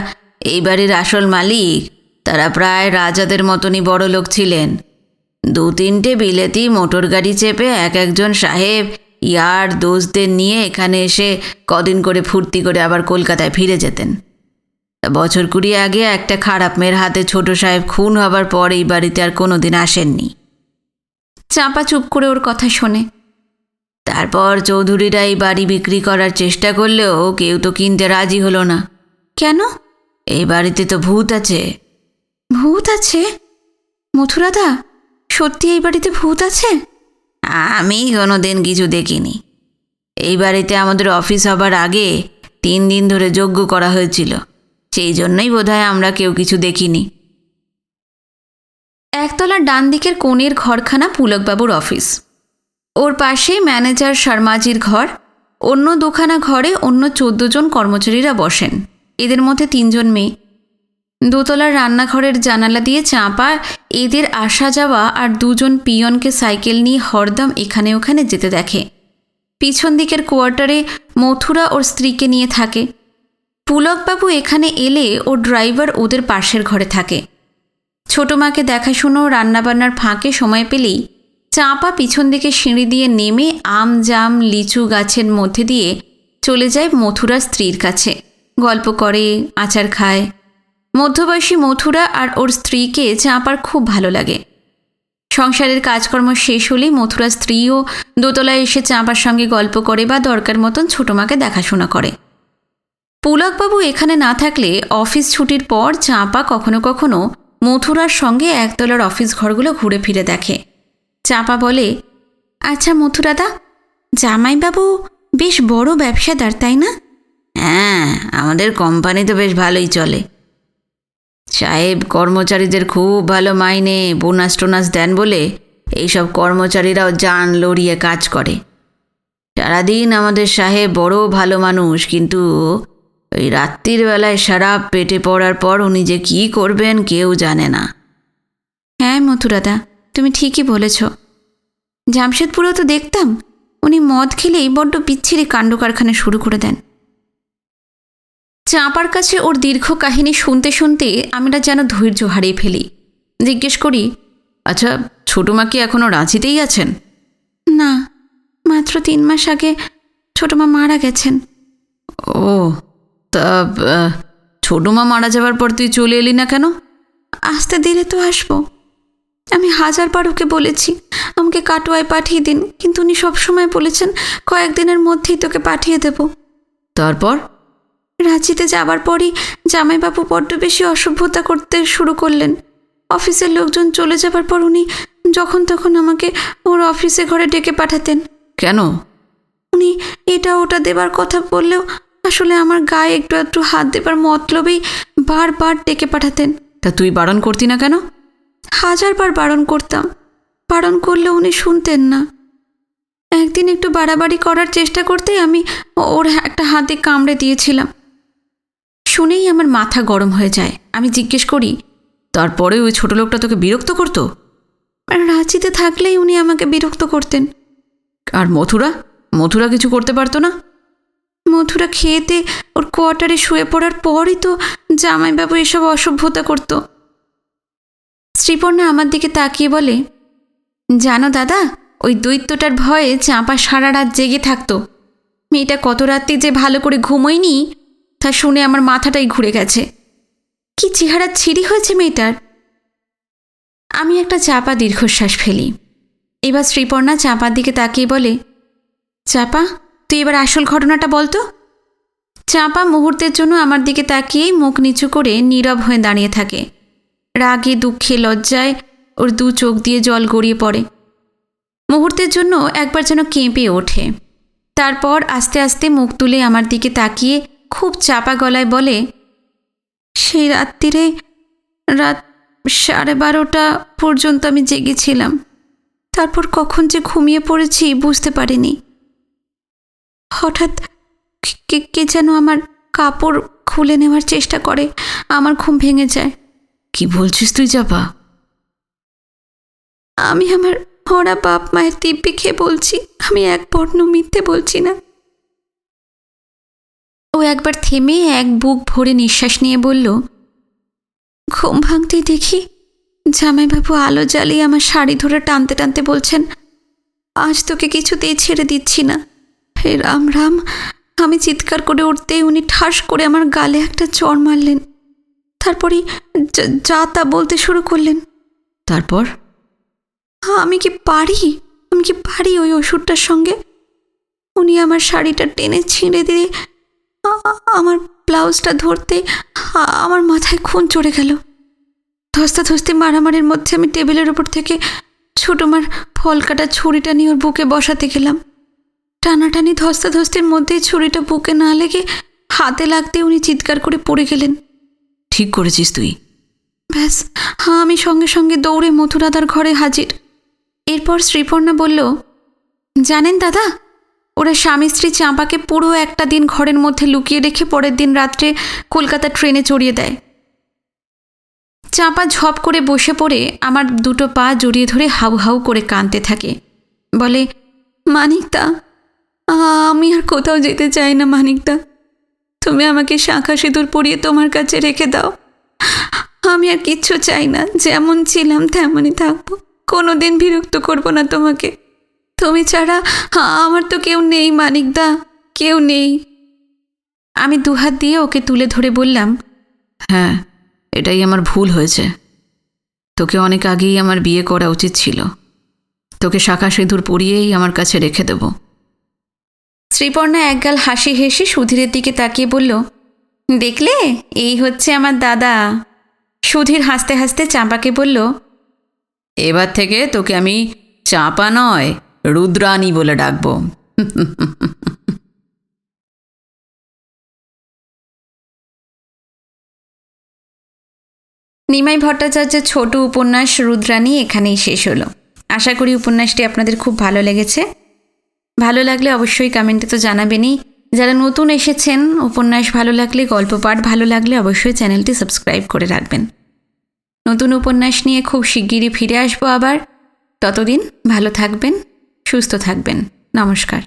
এই বাড়ির আসল মালিক, তারা প্রায় রাজাদের মতনই বড় লোক ছিলেন। 2-3টে বিলেতি মোটর গাড়ি চেপে একজন সাহেব ইয়ার দোষদের নিয়ে এখানে এসে কদিন করে ফুর্তি করে আবার কলকাতায় ফিরে যেতেন। বছর 20 আগে একটা খারাপ মেয়ের হাতে ছোট সাহেব খুন হবার পর এই বাড়িতে আর কোনোদিন আসেননি। চাঁপা চুপ করে ওর কথা শোনে। তারপর চৌধুরীরা এই বাড়ি বিক্রি করার চেষ্টা করলেও কেউ তো কিনতে রাজি হলো না। কেন? এই বাড়িতে তো ভূত আছে। ভূত আছে? মথুরাদা, সত্যি এই বাড়িতে ভূত আছে? আমি কোনোদিন কিছু দেখিনি। এই বাড়িতে আমাদের অফিস হবার আগে 3 দিন ধরে যজ্ঞ করা হয়েছিল, সেই জন্যই বোধহয় আমরা কেউ কিছু দেখিনি। একতলার ডান দিকের কোণের ঘরখানা পুলকবাবুর অফিস। ওর পাশেই ম্যানেজার শর্মাজির ঘর। অন্য দুখানা ঘরে অন্য 14 জন কর্মচারীরা বসেন, এদের মধ্যে 3 জন মেয়ে। দোতলার রান্নাঘরের জানালা দিয়ে চাঁপা এদের আসা যাওয়া আর 2 জন পিয়নকে সাইকেল নিয়ে হরদম এখানে ওখানে যেতে দেখে। পিছন দিকের কোয়ার্টারে মথুরা ওর স্ত্রীকে নিয়ে থাকে। পুলকবাবু এখানে এলে ওর ড্রাইভার ওদের পাশের ঘরে থাকে। ছোট মাকে দেখাশুনো রান্নাবান্নার ফাঁকে সময় পেলেই চাঁপা পিছন দিকে সিঁড়ি দিয়ে নেমে আম জাম লিচু গাছের মধ্যে দিয়ে চলে যায় মথুরার স্ত্রীর কাছে। গল্প করে, আচার খায়। মধ্যবয়সী মথুরা আর ওর স্ত্রীকে চাঁপার খুব ভালো লাগে। সংসারের কাজকর্ম শেষ হলেই মথুরার স্ত্রীও দোতলায় এসে চাঁপার সঙ্গে গল্প করে বা দরকার মতন ছোট মাকে দেখাশোনা করে। পুলকবাবু এখানে না থাকলে অফিস ছুটির পর চাঁপা কখনো কখনো মথুরার সঙ্গে একতলার অফিস ঘরগুলো ঘুরে ফিরে দেখে। চাঁপা বলে, আচ্ছা মথুরাদা, জামাইবাবু বেশ বড় ব্যবসাদার, তাই না? হ্যাঁ, আমাদের কোম্পানি তো বেশ ভালোই চলে। সাহেব কর্মচারীদের খুব ভালো মাইনে বোনাস টোনাস দেন বলে এইসব কর্মচারীরাও জান লড়িয়ে কাজ করে। সারাদিন আমাদের সাহেব বড় ভালো মানুষ, কিন্তু ওই রাত্রির বেলায় শরাব পেটে পড়ার পর উনি যে কী করবেন কেউ জানে না। হ্যাঁ মথুরাদা, তুমি ঠিকই বলেছ। জামশেদপুরেও তো দেখতাম উনি মদ খেলেই বড্ড বিচ্ছিরি কাণ্ড কারখানা শুরু করে দেন। চাঁপার কাছে ওর দীর্ঘ কাহিনী শুনতে শুনতে আমরা যেন ধৈর্য হারিয়ে ফেলি। জিজ্ঞেস করি, আচ্ছা, ছোটো মা কি এখনও রাঁচিতেই আছেন? না, মাত্র 3 মাস আগে ছোট মা মারা গেছেন। ও, তা ছোটো মা মারা যাওয়ার পর তুই চলে এলি না কেন? আসতে দিলে তো আসবো। আমি 1000 বার ওকে বলেছি আমাকে কাটোয়ায় পাঠিয়ে দিন, কিন্তু উনি সবসময় বলেছেন কয়েকদিনের মধ্যেই তোকে পাঠিয়ে দেব। তারপর? রাঁচিতে যাবার পরই জামাইবাবু বড্ড বেশি অসভ্যতা করতে শুরু করলেন। অফিসের লোকজন চলে যাবার পর উনি যখন তখন আমাকে ওর অফিসে ঘরে ডেকে পাঠাতেন। কেন? উনি এটা ওটা দেবার কথা বললেও আসলে আমার গায়ে একটু একটু হাত দেবার মতলবেই বারবার ডেকে পাঠাতেন। তা তুই বারণ করতি না কেন? 1000 বার বারণ করতাম, বারণ করলে উনি শুনতেন না। একদিন একটু বাড়াবাড়ি করার চেষ্টা করতেই আমি ওর একটা হাতে কামড়ে দিয়েছিলাম। শুনেই আমার মাথা গরম হয়ে যায়। আমি জিজ্ঞেস করি, তারপরে ওই ছোট লোকটা তোকে বিরক্ত করতো? রাঁচিতে থাকলেই উনি আমাকে বিরক্ত করতেন। আর মথুরা কিছু করতে পারতো না? মথুরা খেয়েতে ওর কোয়ার্টারে শুয়ে পড়ার পরই তো জামাইবাবু এসব অসভ্যতা করত। শ্রীপর্ণা আমার দিকে তাকিয়ে বলে, জানো দাদা, ওই দৈত্যটার ভয়ে চাঁপা সারা রাত জেগে থাকতো। মেয়েটা কত রাত্রি যে ভালো করে ঘুমোয়নি তা শুনে আমার মাথাটাই ঘুরে গেছে। কি চেহারা ছিঁড়ি হয়েছে মেয়েটার। আমি একটা চাপা দীর্ঘশ্বাস ফেলি। এবার শ্রীপর্ণা চাঁপার দিকে তাকিয়ে বলে, চাপা, তুই এবার আসল ঘটনাটা বলতো। চাঁপা মুহূর্তের জন্য আমার দিকে তাকিয়েই মুখ নিচু করে নীরব হয়ে দাঁড়িয়ে থাকে। রাগে দুঃখে লজ্জায় ওর 2 চোখ দিয়ে জল গড়িয়ে পড়ে। মুহূর্তের জন্য একবার যেন কেঁপে ওঠে। তারপর আস্তে আস্তে মুখ তুলে আমার দিকে তাকিয়ে খুব চাপা গলায় বলে, সেই রাত্রিরে রাত 12:30 পর্যন্ত আমি জেগেছিলাম। তারপর কখন যে ঘুমিয়ে পড়েছি বুঝতে পারিনি। হঠাৎ কে যেন আমার কাপড় খুলে নেওয়ার চেষ্টা করে। আমার ঘুম ভেঙে যায়। কি বলছিস তুই চাপা? আমি আমার মরা বাপ মায়ের দিব্যি খেয়ে বলছি, আমি এক বর্ণ মিথ্যে বলছি না। ও একবার থেমে এক বুক ভরে নিঃশ্বাস নিয়ে বলল, ঘুম ভাঙতেই দেখি জামাইবাবু আলো জ্বালিয়ে আমার শাড়ি ধরে টানতে টানতে বলছেন, আজ তোকে কিছুতেই ছেড়ে দিচ্ছি না। হে রাম রাম। আমি চিৎকার করে উঠতেই উনি ঠাস করে আমার গালে একটা চড় মারলেন। তারপরেই যা তা বলতে শুরু করলেন। তারপর? আমি কি পারি ওই ওষুধটার সঙ্গে? উনি আমার শাড়িটা টেনে ছিঁড়ে দিয়ে আমার ব্লাউজটা ধরতে আমার মাথায় খুন চড়ে গেল। ধস্তাধস্তি মারামারির মধ্যে আমি টেবিলের উপর থেকে ছোটমার ফল কাটা ছুরিটা নিয়ে ওর বুকে বসাতে গেলাম। টানাটানি ধস্তাধস্তির মধ্যেই ছুরিটা বুকে না লেগে হাতে লাগতে উনি চিৎকার করে পড়ে গেলেন। ঠিক করেছিস তুই। ব্যাস, আমি সঙ্গে সঙ্গে দৌড়ে মথুরাদার ঘরে হাজির। এরপর শ্রীপর্ণা বলল, জানেন দাদা, ওরা স্বামী স্ত্রী চাঁপাকে পুরো একটা দিন ঘরের মধ্যে লুকিয়ে রেখে পরের দিন রাত্রে কলকাতা ট্রেনে চড়িয়ে দেয়। চাঁপা ঝপ করে বসে পড়ে আমার দুটো পা জড়িয়ে ধরে হাউ হাউ করে কাঁদতে থাকে। বলে, মানিকদা, আমি আর কোথাও যেতে চাই না মানিকদা, তুমি আমাকে শাঁখা সিঁদুর পরিয়ে তোমার কাছে রেখে দাও। আমি আর কিচ্ছু চাই না, যেমন ছিলাম তেমনই থাকবো, কোনো দিন বিরক্ত করবো না তোমাকে। তুমি ছাড়া আমার তো কেউ নেই মানিকদা, কেউ নেই। আমি দুহাত দিয়ে ওকে তুলে ধরে বললাম, হ্যাঁ, এটাই আমার ভুল হয়েছে। তোকে অনেক আগেই আমার বিয়ে করা উচিত ছিল। তোকে শাঁখা সিঁদুর পরিয়েই আমার কাছে রেখে দেব। শ্রীপর্ণা একগাল হাসি হেসে সুধীরের দিকে তাকিয়ে বলল, দেখলে, এই হচ্ছে আমার দাদা। সুধীর হাসতে হাসতে চাঁপাকে বলল, এবার থেকে তোকে আমি চাঁপা নয়, রুদ্রাণী বলে ডাকবো। নিমাই ভট্টাচার্যের ছোট উপন্যাস রুদ্রাণী এখানেই শেষ হলো। আশা করি উপন্যাসটি আপনাদের খুব ভালো লেগেছে। ভালো লাগলে অবশ্যই কমেন্টে তো জানাবেনই। যারা নতুন এসেছেন, উপন্যাস ভালো লাগলে, গল্প পাঠ ভালো লাগলে অবশ্যই চ্যানেলটি সাবস্ক্রাইব করে রাখবেন। নতুন উপন্যাস নিয়ে খুব শিগগিরই ফিরে আসবো আবার। ততদিন ভালো থাকবেন, সুস্থ থাকবেন। নমস্কার।